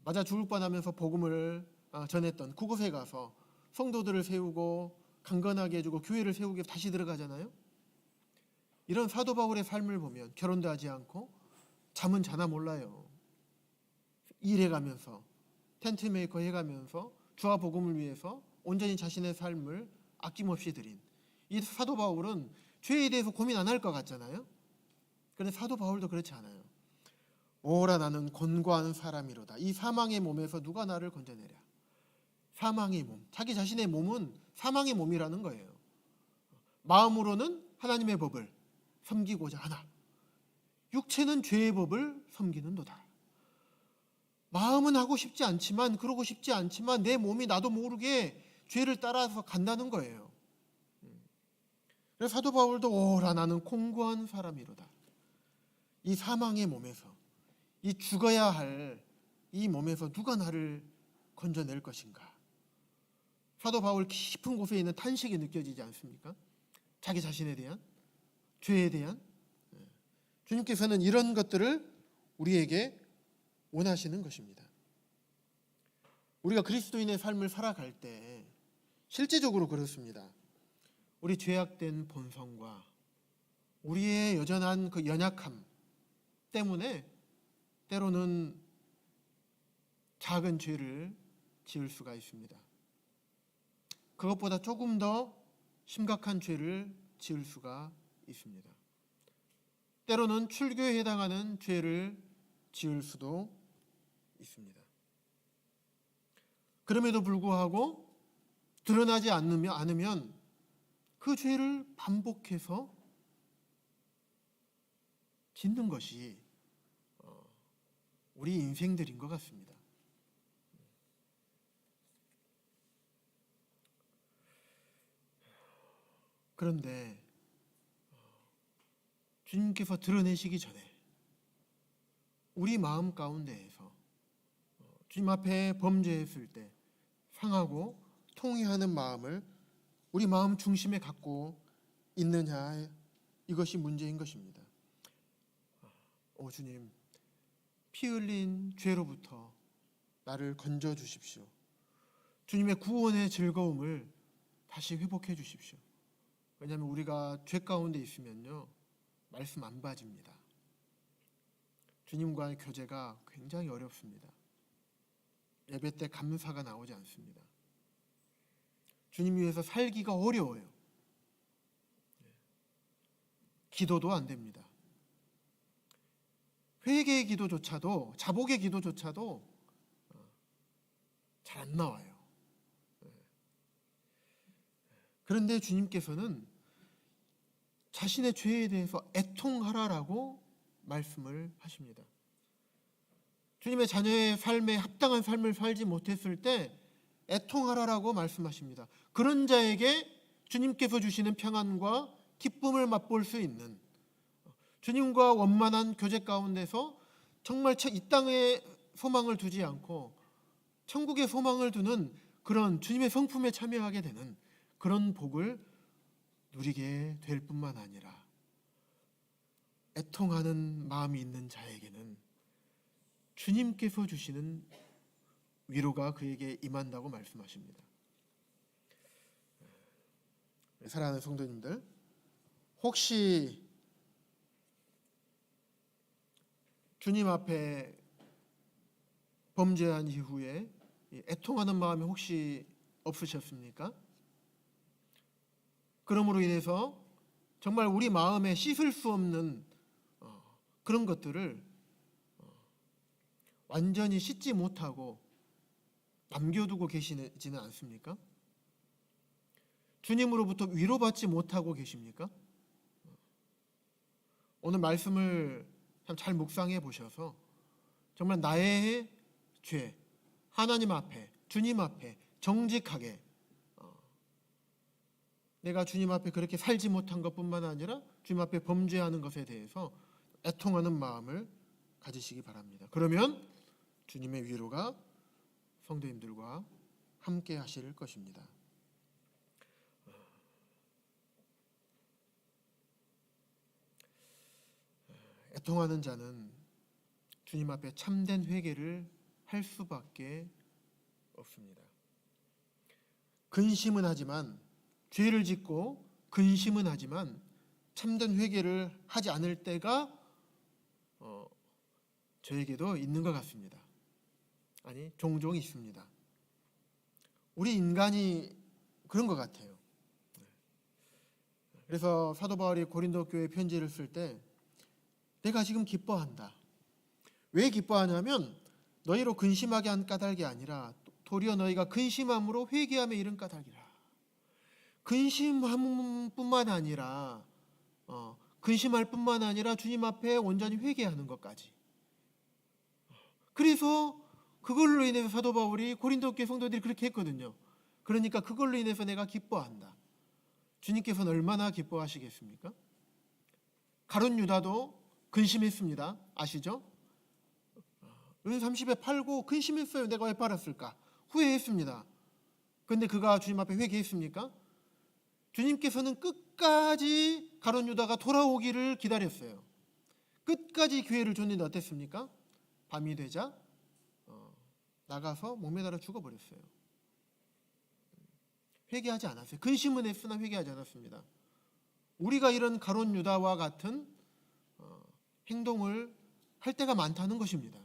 맞아 죽을 뻔하면서 복음을 전했던 그곳에 가서 성도들을 세우고 강건하게 해주고 교회를 세우기 위해서 다시 들어가잖아요. 이런 사도 바울의 삶을 보면 결혼도 하지 않고 잠은 자나 몰라요. 일해가면서 텐트 메이커 해가면서 주와 복음을 위해서 온전히 자신의 삶을 아낌없이 드린 이 사도 바울은 죄에 대해서 고민 안 할 것 같잖아요. 그런데 사도 바울도 그렇지 않아요. 오라 나는 곤고한 사람이로다. 이 사망의 몸에서 누가 나를 건져내랴. 사망의 몸, 자기 자신의 몸은 사망의 몸이라는 거예요. 마음으로는 하나님의 법을 섬기고자 하나 육체는 죄의 법을 섬기는도다. 마음은 하고 싶지 않지만 그러고 싶지 않지만 내 몸이 나도 모르게 죄를 따라서 간다는 거예요. 그래서 사도 바울도 오라 나는 공고한 사람이로다. 이 사망의 몸에서 이 죽어야 할 이 몸에서 누가 나를 건져낼 것인가. 사도 바울 깊은 곳에 있는 탄식이 느껴지지 않습니까? 자기 자신에 대한 죄에 대한 주님께서는 이런 것들을 우리에게 원하시는 것입니다. 우리가 그리스도인의 삶을 살아갈 때 실제적으로 그렇습니다. 우리 죄악된 본성과 우리의 여전한 그 연약함 때문에 때로는 작은 죄를 지을 수가 있습니다. 그것보다 조금 더 심각한 죄를 지을 수가 있습니다. 때로는 출교에 해당하는 죄를 지을 수도 있습니다. 그럼에도 불구하고 드러나지 않으면 그 죄를 반복해서 짓는 것이 우리 인생들인 것 같습니다. 그런데 주님께서 드러내시기 전에 우리 마음 가운데에서 주님 앞에 범죄했을 때 상하고 통회하는 마음을 우리 마음 중심에 갖고 있느냐, 이것이 문제인 것입니다. 오 주님, 피 흘린 죄로부터 나를 건져 주십시오. 주님의 구원의 즐거움을 다시 회복해 주십시오. 왜냐하면 우리가 죄 가운데 있으면요 말씀 안 봐집니다. 주님과의 교제가 굉장히 어렵습니다. 예배 때 감사가 나오지 않습니다. 주님 위해서 살기가 어려워요. 기도도 안 됩니다. 회개의 기도조차도, 자복의 기도조차도 잘 안 나와요. 그런데 주님께서는 자신의 죄에 대해서 애통하라라고 말씀을 하십니다. 주님의 자녀의 삶에 합당한 삶을 살지 못했을 때 애통하라라고 말씀하십니다. 그런 자에게 주님께서 주시는 평안과 기쁨을 맛볼 수 있는, 주님과 원만한 교제 가운데서 정말 이 땅에 소망을 두지 않고 천국에 소망을 두는 그런 주님의 성품에 참여하게 되는 그런 복을 누리게 될 뿐만 아니라 애통하는 마음이 있는 자에게는 주님께서 주시는 위로가 그에게 임한다고 말씀하십니다. 사랑하는 성도님들, 혹시 주님 앞에 범죄한 이후에 애통하는 마음이 혹시 없으셨습니까? 그러므로 인해서 정말 우리 마음에 씻을 수 없는 그런 것들을 완전히 씻지 못하고 남겨두고 계시지는 않습니까? 주님으로부터 위로받지 못하고 계십니까? 오늘 말씀을 참 잘 묵상해 보셔서 정말 나의 죄, 하나님 앞에, 주님 앞에 정직하게 내가 주님 앞에 그렇게 살지 못한 것뿐만 아니라 주님 앞에 범죄하는 것에 대해서 애통하는 마음을 가지시기 바랍니다. 그러면 주님의 위로가 성도님들과 함께 하실 것입니다. 애통하는 자는 주님 앞에 참된 회개를 할 수밖에 없습니다. 근심은 하지만, 죄를 짓고 근심은 하지만 참된 회개를 하지 않을 때가 저에게도 있는 것 같습니다. 아니, 종종 있습니다. 우리 인간이 그런 것 같아요. 그래서 사도 바울이 고린도 교회 편지를 쓸 때 내가 지금 기뻐한다. 왜 기뻐하냐면 너희로 근심하게 한 까닭이 아니라 도리어 너희가 근심함으로 회개함에 이른 까닭이라. 근심함뿐만 아니라 근심할 뿐만 아니라 주님 앞에 온전히 회개하는 것까지. 그래서 그걸로 인해서 사도 바울이 고린도 교회 성도들이 그렇게 했거든요. 그러니까 그걸로 인해서 내가 기뻐한다. 주님께서는 얼마나 기뻐하시겠습니까? 가룟 유다도 근심했습니다. 아시죠? 은 30에 팔고 근심했어요. 내가 왜 팔았을까? 후회했습니다. 그런데 그가 주님 앞에 회개했습니까? 주님께서는 끝까지 가룟 유다가 돌아오기를 기다렸어요. 끝까지 기회를 줬는데 어땠습니까? 밤이 되자 나가서 목매달아 죽어버렸어요. 회개하지 않았어요. 근심은 했으나 회개하지 않았습니다. 우리가 이런 가룟 유다와 같은 행동을 할 때가 많다는 것입니다.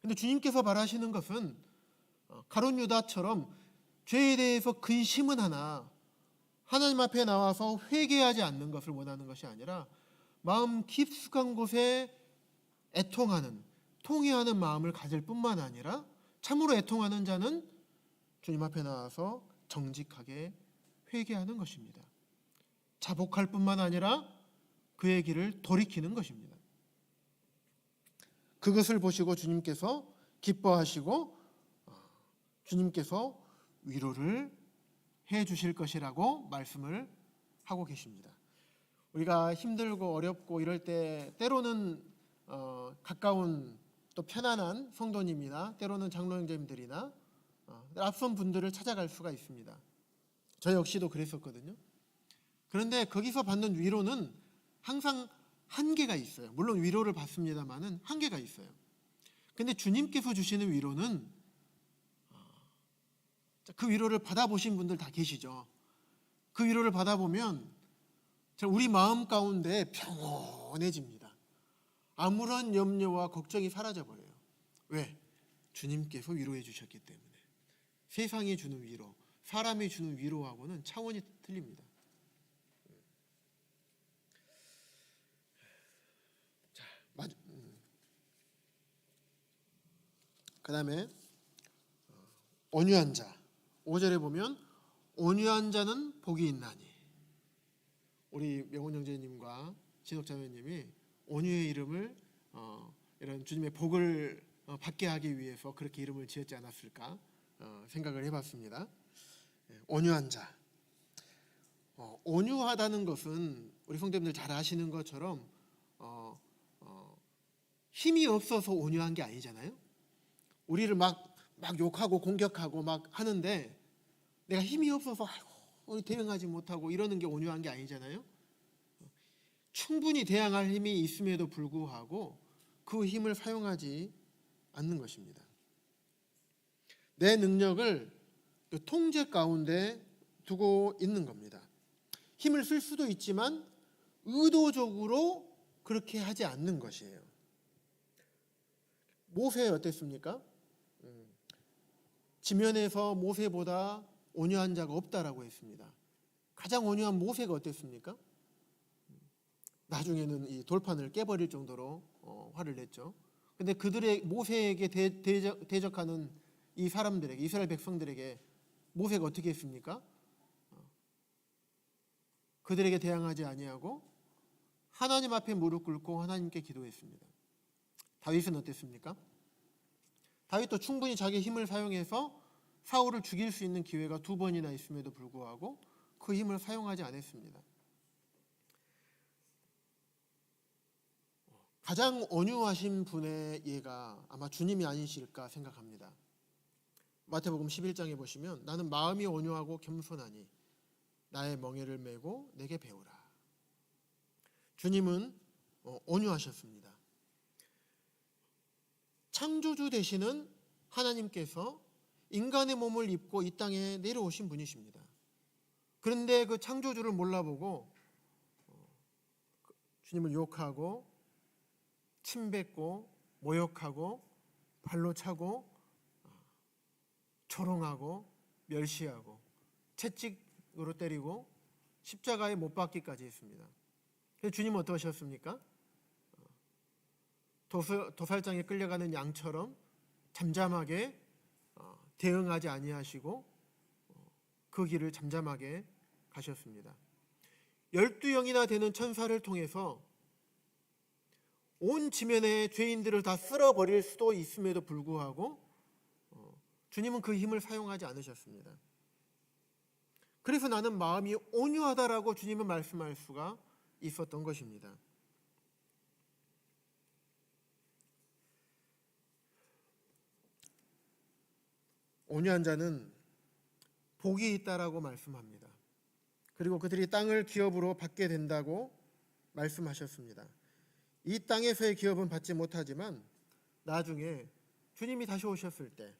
그런데 주님께서 바라시는 것은 가룟 유다처럼 죄에 대해서 근심은 하나 하나님 앞에 나와서 회개하지 않는 것을 원하는 것이 아니라 마음 깊숙한 곳에 애통하는, 통회하는 마음을 가질 뿐만 아니라 참으로 애통하는 자는 주님 앞에 나와서 정직하게 회개하는 것입니다. 자복할 뿐만 아니라 그의 길을 돌이키는 것입니다. 그것을 보시고 주님께서 기뻐하시고 주님께서 위로를 해 주실 것이라고 말씀을 하고 계십니다. 우리가 힘들고 어렵고 이럴 때 때로는 가까운 또 편안한 성도님이나 때로는 장로 형제님들이나 앞선 분들을 찾아갈 수가 있습니다. 저 역시도 그랬었거든요. 그런데 거기서 받는 위로는 항상 한계가 있어요. 물론 위로를 받습니다만은 한계가 있어요. 근데 주님께서 주시는 위로는 그 위로를 받아보신 분들 다 계시죠. 그 위로를 받아보면 우리 마음 가운데 평온해집니다. 아무런 염려와 걱정이 사라져버려요. 왜? 주님께서 위로해 주셨기 때문에. 세상이 주는 위로, 사람이 주는 위로하고는 차원이 틀립니다. 그다음에 온유한 자. 5절에 보면 온유한 자는 복이 있나니. 우리 명훈 형제님과 진옥 자매님이 온유의 이름을 이런 주님의 복을 받게 하기 위해서 그렇게 이름을 지었지 않았을까 생각을 해봤습니다. 온유한 자. 온유하다는 것은 우리 성도님들 잘 아시는 것처럼 힘이 없어서 온유한 게 아니잖아요. 우리를 막 욕하고 공격하고 막 하는데 내가 힘이 없어서 우리 대응하지 못하고 이러는 게 온유한 게 아니잖아요. 충분히 대항할 힘이 있음에도 불구하고 그 힘을 사용하지 않는 것입니다. 내 능력을 통제 가운데 두고 있는 겁니다. 힘을 쓸 수도 있지만 의도적으로 그렇게 하지 않는 것이에요. 모세 어땠습니까? 지면에서 모세보다 온유한 자가 없다라고 했습니다. 가장 온유한 모세가 어땠습니까? 나중에는 이 돌판을 깨버릴 정도로 화를 냈죠. 근데 그들의 모세에게 대적하는 이 사람들에게, 이스라엘 백성들에게 모세가 어떻게 했습니까? 그들에게 대항하지 아니하고 하나님 앞에 무릎 꿇고 하나님께 기도했습니다. 다윗은 어땠습니까? 다윗도 충분히 자기 힘을 사용해서 사울을 죽일 수 있는 기회가 2번이나 있음에도 불구하고 그 힘을 사용하지 않았습니다. 가장 온유하신 분의 예가 아마 주님이 아니실까 생각합니다. 마태복음 11장에 보시면 나는 마음이 온유하고 겸손하니 나의 멍에를 메고 내게 배우라. 주님은 온유하셨습니다. 창조주 되시는 하나님께서 인간의 몸을 입고 이 땅에 내려오신 분이십니다. 그런데 그 창조주를 몰라보고 주님을 욕하고 침뱉고 모욕하고 발로 차고 조롱하고 멸시하고 채찍으로 때리고 십자가에 못 박기까지 했습니다. 그래서 주님은 어떠셨습니까? 도살장에 끌려가는 양처럼 잠잠하게 대응하지 아니하시고 그 길을 잠잠하게 가셨습니다. 12영이나 되는 천사를 통해서 온 지면의 죄인들을 다 쓸어버릴 수도 있음에도 불구하고 주님은 그 힘을 사용하지 않으셨습니다. 그래서 나는 마음이 온유하다라고 주님은 말씀할 수가 있었던 것입니다. 온유한 자는 복이 있다라고 말씀합니다. 그리고 그들이 땅을 기업으로 받게 된다고 말씀하셨습니다. 이 땅에서의 기업은 받지 못하지만 나중에 주님이 다시 오셨을 때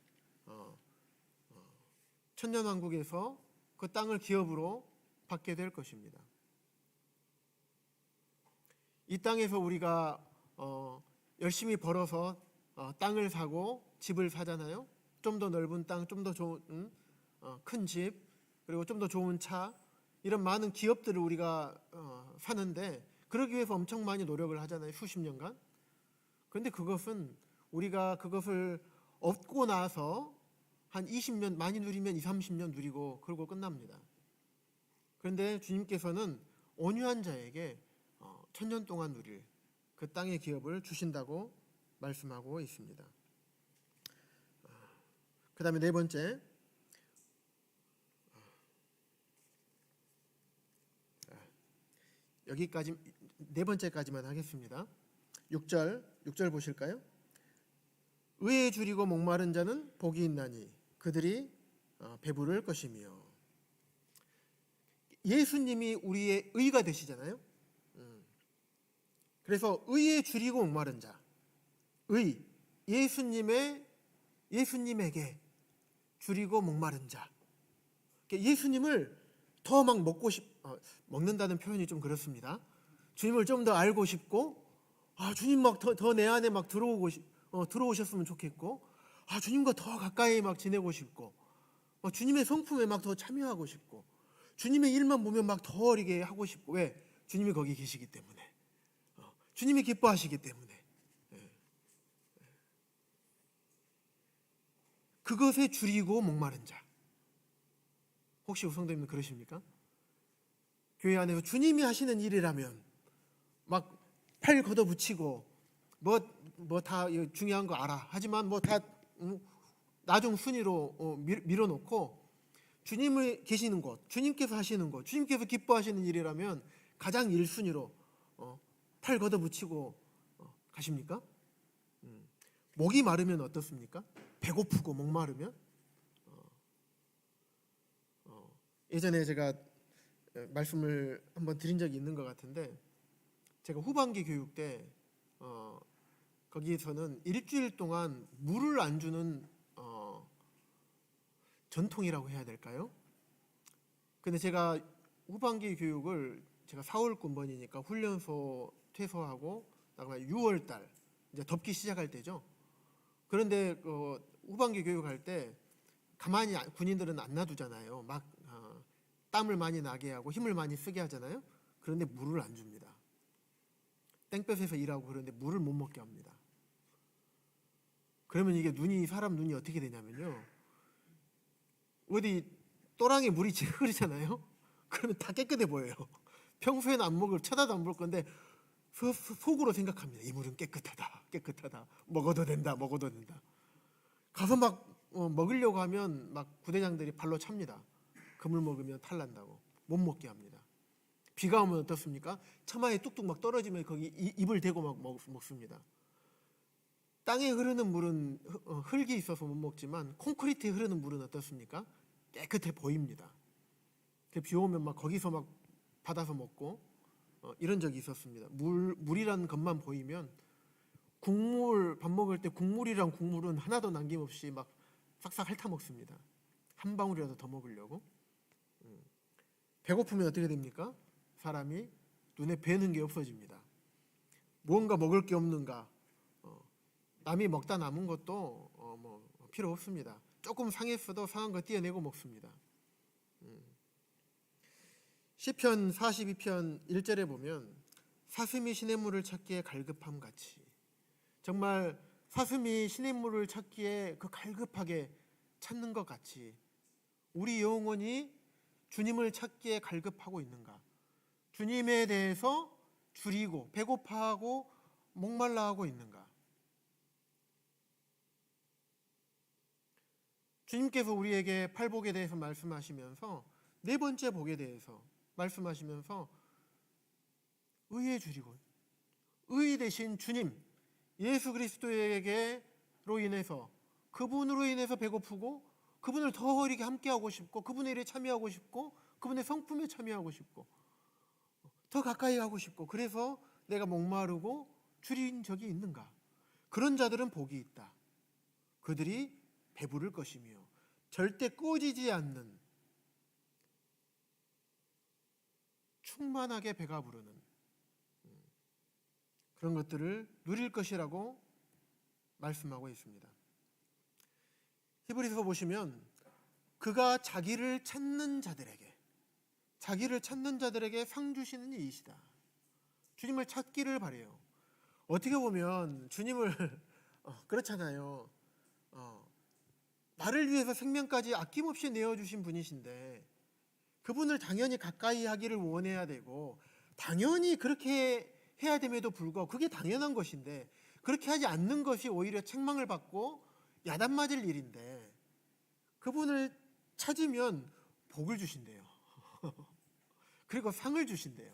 천년왕국에서 그 땅을 기업으로 받게 될 것입니다. 이 땅에서 우리가 열심히 벌어서 땅을 사고 집을 사잖아요. 좀 더 넓은 땅, 좀 더 좋은 큰 집, 그리고 좀 더 좋은 차, 이런 많은 기업들을 우리가 사는데 그러기 위해서 엄청 많이 노력을 하잖아요. 수십 년간. 그런데 그것은 우리가 그것을 얻고 나서 한 20년 많이 누리면 20, 30년 누리고 그러고 끝납니다. 그런데 주님께서는 온유한 자에게 천년 동안 누릴 그 땅의 기업을 주신다고 말씀하고 있습니다. 그 다음에 네 번째, 여기까지 네 번째까지만 하겠습니다. 6절 보실까요? 의에 줄이고 목마른 자는 복이 있나니 그들이 배부를 것이며. 예수님이 우리의 의가 되시잖아요. 그래서 의에 줄이고 목마른 자, 의, 예수님에게 줄이고 목마른 자. 예수님을 더 막 먹는다는 표현이 좀 그렇습니다. 주님을 좀 더 알고 싶고, 주님 막 더 내 안에 막 들어오셨으면 좋겠고, 주님과 더 가까이 막 지내고 싶고, 주님의 성품에 막 더 참여하고 싶고, 주님의 일만 보면 막 더 어리게 하고 싶고. 왜? 주님이 거기 계시기 때문에, 주님이 기뻐하시기 때문에. 그것에 줄이고 목마른 자. 혹시 우성도님 그러십니까? 교회 안에서 주님이 하시는 일이라면 막 팔 걷어붙이고 뭐 다 중요한 거 알아. 하지만 뭐 다 나중 순위로 밀어놓고 주님이 계시는 곳, 주님께서 하시는 것, 주님께서 기뻐하시는 일이라면 가장 1순위로 팔 걷어붙이고 가십니까? 목이 마르면 어떻습니까? 배고프고 목마르면? 예전에 제가 말씀을 한번 드린 적이 있는 것 같은데, 제가 후반기 교육 때 거기에서는 일주일 동안 물을 안 주는 전통이라고 해야 될까요? 근데 제가 후반기 교육을 제가 4월 군번이니까 훈련소 퇴소하고 그다음에 6월 달 이제 덥기 시작할 때죠. 그런데 후반기 교육할 때 가만히 군인들은 안 놔두잖아요. 막 땀을 많이 나게 하고 힘을 많이 쓰게 하잖아요. 그런데 물을 안 줍니다. 땡볕에서 일하고 그런데 물을 못 먹게 합니다. 그러면 이게 사람 눈이 어떻게 되냐면요, 어디 또랑에 물이 흐르잖아요. 그러면 다 깨끗해 보여요. 평소에는 쳐다도 안 볼 건데 속으로 생각합니다. 이 물은 깨끗하다. 먹어도 된다. 가서 막 먹으려고 하면 막 부대장들이 발로 찹니다. 그 물 먹으면 탈난다고 못 먹게 합니다. 비가 오면 어떻습니까? 처마에 뚝뚝 막 떨어지면 거기 입을 대고 막 먹습니다. 땅에 흐르는 물은 흙이 있어서 못 먹지만 콘크리트에 흐르는 물은 어떻습니까? 깨끗해 보입니다. 비 오면 막 거기서 막 받아서 먹고 이런 적이 있었습니다. 물이라는 것만 보이면 밥 먹을 때 국물은 하나도 남김없이 막 싹싹 핥아 먹습니다. 한 방울이라도 더 먹으려고. 배고프면 어떻게 됩니까? 사람이 눈에 뵈는 게 없어집니다. 무언가 먹을 게 없는가? 남이 먹다 남은 것도 뭐 필요 없습니다. 조금 상했어도 상한 거 떼어내고 먹습니다. 시편 42편 1절에 보면 사슴이 시냇물을 찾기에 갈급함 같이, 정말 사슴이 시냇물을 찾기에 그 갈급하게 찾는 것 같이 우리 영혼이 주님을 찾기에 갈급하고 있는가? 주님에 대해서 줄이고 배고파하고 목말라하고 있는가? 주님께서 우리에게 팔복에 대해서 말씀하시면서 네 번째 복에 대해서 말씀하시면서 의에 줄이고, 의 대신 주님 예수 그리스도에게로 인해서, 그분으로 인해서 배고프고 그분을 더 이렇게 함께하고 싶고 그분의 일에 참여하고 싶고 그분의 성품에 참여하고 싶고 더 가까이 하고 싶고, 그래서 내가 목마르고 줄인 적이 있는가? 그런 자들은 복이 있다. 그들이 배부를 것이며 절대 꺼지지 않는 충만하게 배가 부르는 그런 것들을 누릴 것이라고 말씀하고 있습니다. 히브리서 보시면 그가 자기를 찾는 자들에게 상 주시는 이이시다. 주님을 찾기를 바래요. 어떻게 보면 주님을 그렇잖아요. 나를 위해서 생명까지 아낌없이 내어주신 분이신데 그분을 당연히 가까이 하기를 원해야 되고 당연히 그렇게 해야 됨에도 불구하고 그게 당연한 것인데 그렇게 하지 않는 것이 오히려 책망을 받고 야단 맞을 일인데 그분을 찾으면 복을 주신대요. 그리고 상을 주신대요.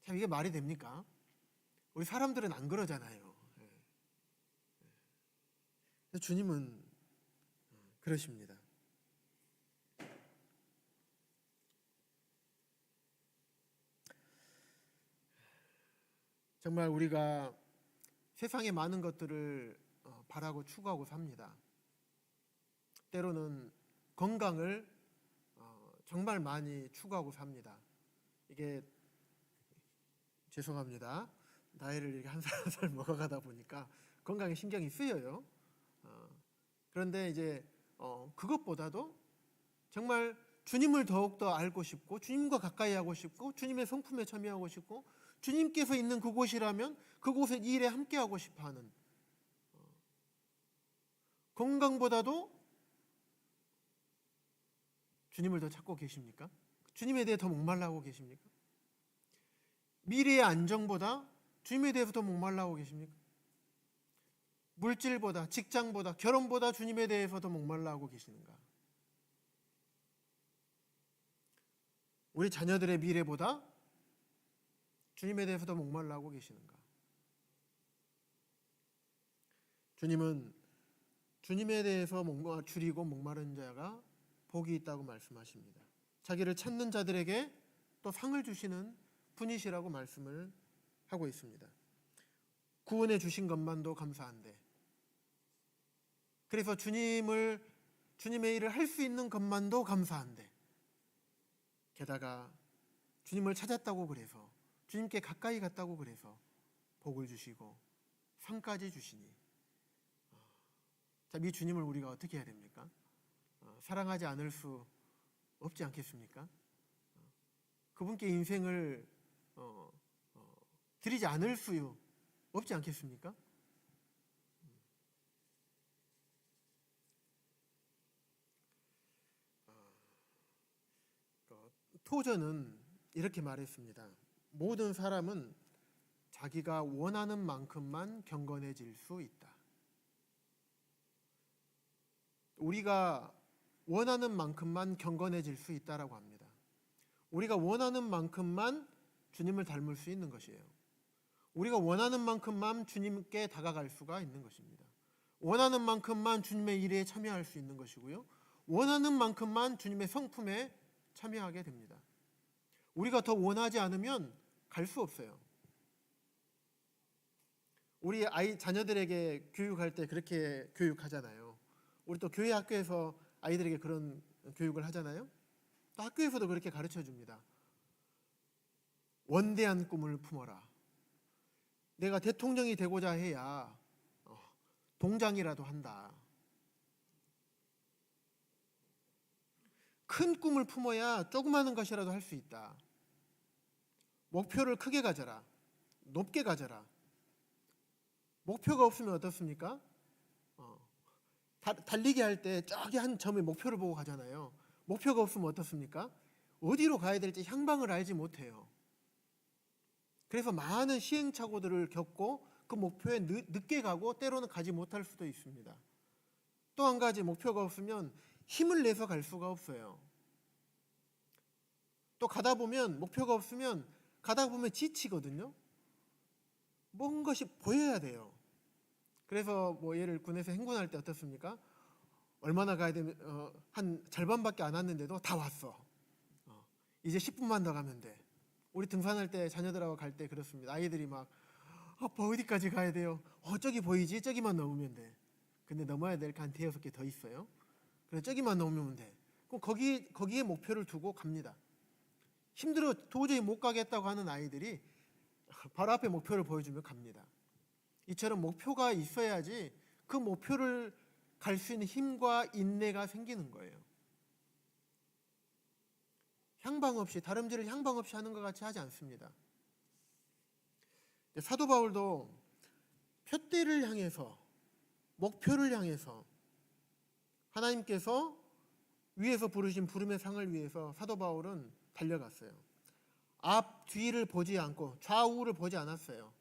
참 이게 말이 됩니까? 우리 사람들은 안 그러잖아요. 주님은 그러십니다. 정말 우리가 세상의 많은 것들을 바라고 추구하고 삽니다. 때로는 건강을 정말 많이 추구하고 삽니다. 이게 죄송합니다. 나이를 이렇게 한 살 한 살 먹어가다 보니까 건강에 신경이 쓰여요. 그런데 이제 그것보다도 정말 주님을 더욱더 알고 싶고 주님과 가까이 하고 싶고 주님의 성품에 참여하고 싶고 주님께서 있는 그곳이라면 그곳의 일에 함께하고 싶어하는 건강보다도 주님을 더 찾고 계십니까? 주님에 대해 더 목말라하고 계십니까? 미래의 안정보다 주님에 대해서 더 목말라하고 계십니까? 물질보다, 직장보다, 결혼보다 주님에 대해서 더 목말라하고 계시는가? 우리 자녀들의 미래보다 주님에 대해서 더 목말라하고 계시는가? 주님은 주님에 대해서 줄이고 목마른 자가 복이 있다고 말씀하십니다. 자기를 찾는 자들에게 또 상을 주시는 분이시라고 말씀을 하고 있습니다. 구원해 주신 것만도 감사한데, 그래서 주님의 일을 할 수 있는 것만도 감사한데, 게다가 주님을 찾았다고 그래서, 주님께 가까이 갔다고 그래서 복을 주시고 상까지 주시니, 자, 이 주님을 우리가 어떻게 해야 됩니까? 사랑하지 않을 수 없지 않겠습니까? 그분께 인생을 드리지 않을 수 없지 않겠습니까? 토저는 이렇게 말했습니다. 모든 사람은 자기가 원하는 만큼만 경건해질 수 있다. 우리가 원하는 만큼만 경건해질 수 있다라고 합니다. 우리가 원하는 만큼만 주님을 닮을 수 있는 것이에요. 우리가 원하는 만큼만 주님께 다가갈 수가 있는 것입니다. 원하는 만큼만 주님의 일에 참여할 수 있는 것이고요. 원하는 만큼만 주님의 성품에 참여하게 됩니다. 우리가 더 원하지 않으면 갈 수 없어요. 우리 자녀들에게 교육할 때 그렇게 교육하잖아요. 우리 또 교회 학교에서 아이들에게 그런 교육을 하잖아요. 또 학교에서도 그렇게 가르쳐 줍니다. 원대한 꿈을 품어라. 내가 대통령이 되고자 해야 동장이라도 한다. 큰 꿈을 품어야 조그마한 것이라도 할 수 있다. 목표를 크게 가져라. 높게 가져라. 목표가 없으면 어떻습니까? 달리기 할 때 저기 한 점의 목표를 보고 가잖아요. 목표가 없으면 어떻습니까? 어디로 가야 될지 향방을 알지 못해요. 그래서 많은 시행착오들을 겪고 그 목표에 늦게 가고 때로는 가지 못할 수도 있습니다. 또 한 가지, 목표가 없으면 힘을 내서 갈 수가 없어요. 또 가다 보면, 목표가 없으면 가다 보면 지치거든요. 뭔 것이 보여야 돼요. 그래서 뭐 예를 군에서 행군할 때 어떻습니까? 얼마나 가야 되면 한 절반밖에 안 왔는데도 다 왔어. 이제 10분만 더 가면 돼. 우리 등산할 때 자녀들하고 갈 때 그렇습니다. 아이들이 막 아빠 어디까지 가야 돼요? 저기 보이지? 저기만 넘으면 돼. 근데 넘어야 될 게 한 대여섯 개 더 있어요. 그래서 저기만 넘으면 돼. 그럼 거기에 목표를 두고 갑니다. 힘들어 도저히 못 가겠다고 하는 아이들이 바로 앞에 목표를 보여주면 갑니다. 이처럼 목표가 있어야지 그 목표를 갈 수 있는 힘과 인내가 생기는 거예요. 향방 없이, 다름질을 향방 없이 하는 것 같이 하지 않습니다. 사도 바울도 표대를 향해서, 목표를 향해서 하나님께서 위에서 부르신 부름의 상을 위해서 사도 바울은 달려갔어요. 앞, 뒤를 보지 않고 좌우를 보지 않았어요.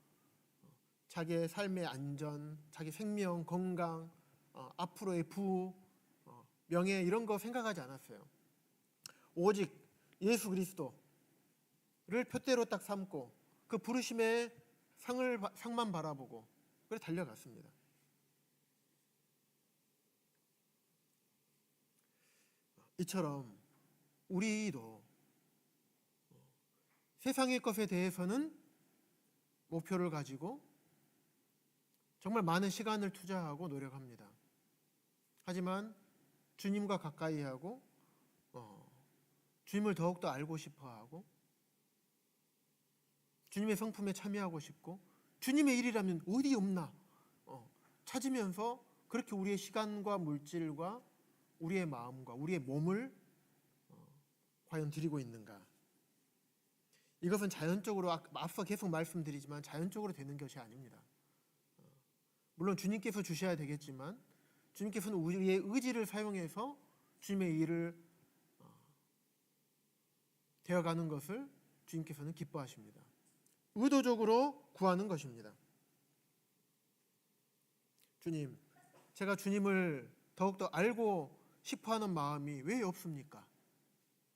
자기의 삶의 안전, 자기 생명, 건강, 앞으로의 부, 명예 이런 거 생각하지 않았어요. 오직 예수 그리스도를 표대로 딱 삼고 그 부르심의 상만 바라보고 그래 달려갔습니다. 이처럼 우리도 세상의 것에 대해서는 목표를 가지고 정말 많은 시간을 투자하고 노력합니다. 하지만 주님과 가까이 하고 주님을 더욱더 알고 싶어하고 주님의 성품에 참여하고 싶고 주님의 일이라면 어디 없나 찾으면서 그렇게 우리의 시간과 물질과 우리의 마음과 우리의 몸을 과연 드리고 있는가? 이것은 자연적으로 앞서 계속 말씀드리지만 자연적으로 되는 것이 아닙니다. 물론 주님께서 주셔야 되겠지만 주님께서는 우리의 의지를 사용해서 주님의 일을 되어가는 것을 주님께서는 기뻐하십니다. 의도적으로 구하는 것입니다. 주님, 제가 주님을 더욱더 알고 싶어하는 마음이 왜 없습니까?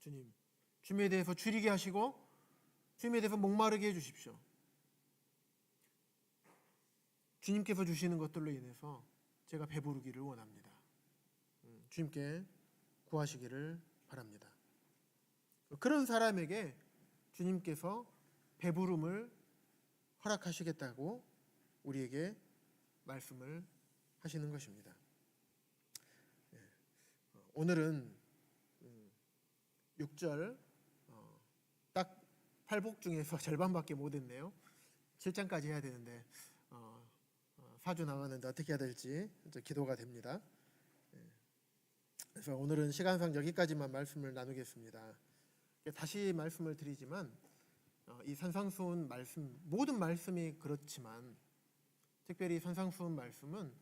주님, 주님에 대해서 줄이게 하시고 주님에 대해서 목마르게 해주십시오. 주님께서 주시는 것들로 인해서 제가 배부르기를 원합니다. 주님께 구하시기를 바랍니다. 그런 사람에게 주님께서 배부름을 허락하시겠다고 우리에게 말씀을 하시는 것입니다. 오늘은 6절 딱 8복 중에서 절반밖에 못 했네요. 7장까지 해야 되는데 4주 남았는데 어떻게 해야 될지 기도가 됩니다. 그래서 오늘은 시간상 여기까지만 말씀을 나누겠습니다. 다시 말씀을 드리지만 이 산상수훈 말씀, 모든 말씀이 그렇지만 특별히 산상수훈 말씀은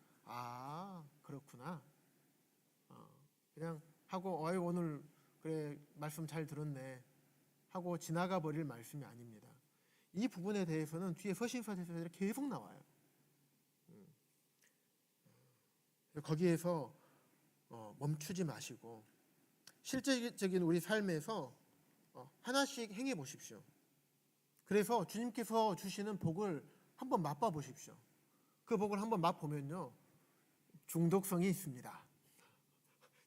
그렇구나 그냥 하고 오늘 그래 말씀 잘 들었네 하고 지나가 버릴 말씀이 아닙니다. 이 부분에 대해서는 뒤에 서신서에서 계속 나와요. 거기에서 멈추지 마시고 실제적인 우리 삶에서 하나씩 행해 보십시오. 그래서 주님께서 주시는 복을 한번 맛봐 보십시오. 그 복을 한번 맛보면요 중독성이 있습니다.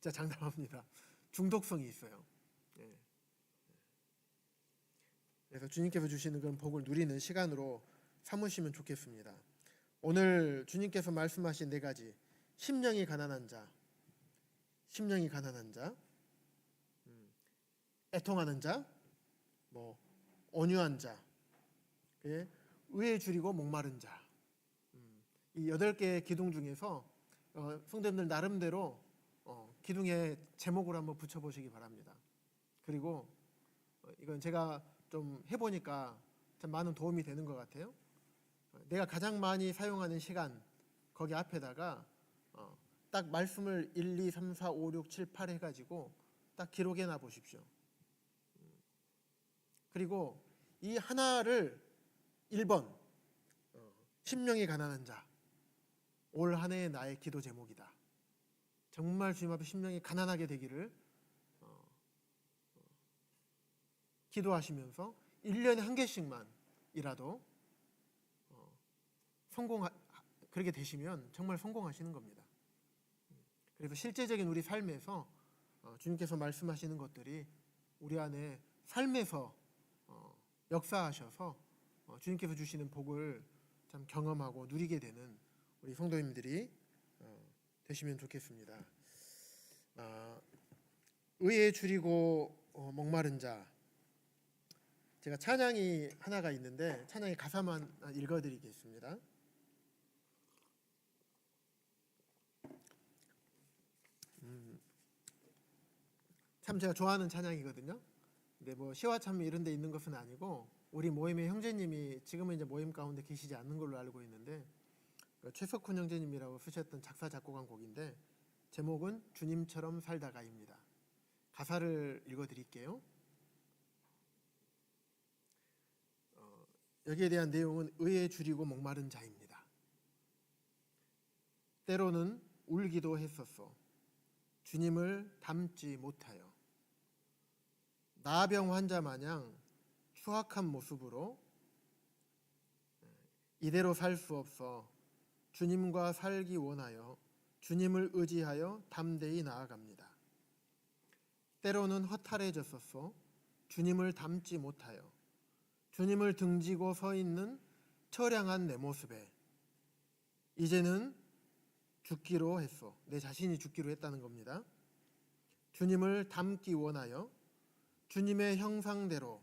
자, 장담합니다. 중독성이 있어요. 그래서 주님께서 주시는 그런 복을 누리는 시간으로 삼으시면 좋겠습니다. 오늘 주님께서 말씀하신 4가지, 심령이 가난한 자, 애통하는 자, 온유한 자, 의에 줄이고 목마른 자. 이 8개의 기둥 중에서 성도님들 나름대로 기둥에 제목을 한번 붙여보시기 바랍니다. 그리고 이건 제가 좀 해보니까 참 많은 도움이 되는 것 같아요. 내가 가장 많이 사용하는 시간 거기 앞에다가 딱 말씀을 1, 2, 3, 4, 5, 6, 7, 8 해가지고 딱 기록해 놔 보십시오. 그리고 이 하나를 1번 심령이 가난한 자, 올 한 해의 나의 기도 제목이다. 정말 주님 앞에 심령이 가난하게 되기를 기도하시면서 1년에 한 개씩만이라도 그렇게 되시면 정말 성공하시는 겁니다. 그래서 실제적인 우리 삶에서 주님께서 말씀하시는 것들이 우리 안에 삶에서 역사하셔서 주님께서 주시는 복을 참 경험하고 누리게 되는 우리 성도님들이 되시면 좋겠습니다. 의에 줄이고 목마른 자, 제가 찬양이 하나가 있는데 찬양의 가사만 읽어드리겠습니다. 참 제가 좋아하는 찬양이거든요. 근데 시화참미 이런 데 있는 것은 아니고 우리 모임의 형제님이 지금은 이제 모임 가운데 계시지 않는 걸로 알고 있는데 최석훈 형제님이라고 쓰셨던 작사 작곡한 곡인데 제목은 주님처럼 살다가입니다. 가사를 읽어드릴게요. 여기에 대한 내용은 의에 줄이고 목마른 자입니다. 때로는 울기도 했었소. 주님을 닮지 못하여 나병 환자 마냥 추악한 모습으로 이대로 살 수 없어 주님과 살기 원하여 주님을 의지하여 담대히 나아갑니다. 때로는 허탈해졌었소. 주님을 닮지 못하여 주님을 등지고 서 있는 처량한 내 모습에 이제는 죽기로 했소. 내 자신이 죽기로 했다는 겁니다. 주님을 닮기 원하여 주님의 형상대로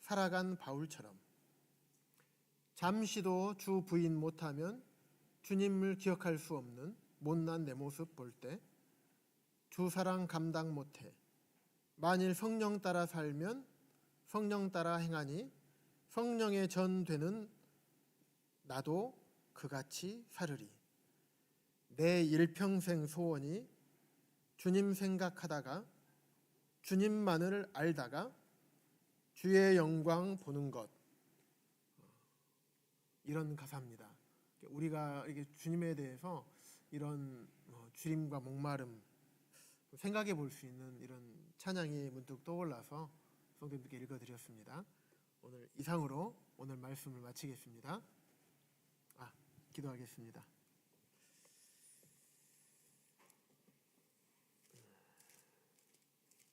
살아간 바울처럼 잠시도 주 부인 못하면 주님을 기억할 수 없는 못난 내 모습 볼 때 주 사랑 감당 못해 만일 성령 따라 살면 성령 따라 행하니 성령의 전 되는 나도 그같이 살으리. 내 일평생 소원이 주님 생각하다가 주님만을 알다가 주의 영광 보는 것. 이런 가사입니다. 우리가 이게 주님에 대해서 이런 주림과 목마름 생각해 볼 수 있는 이런 찬양이 문득 떠올라서 성도님께 읽어드렸습니다. 오늘 이상으로 오늘 말씀을 마치겠습니다. 기도하겠습니다.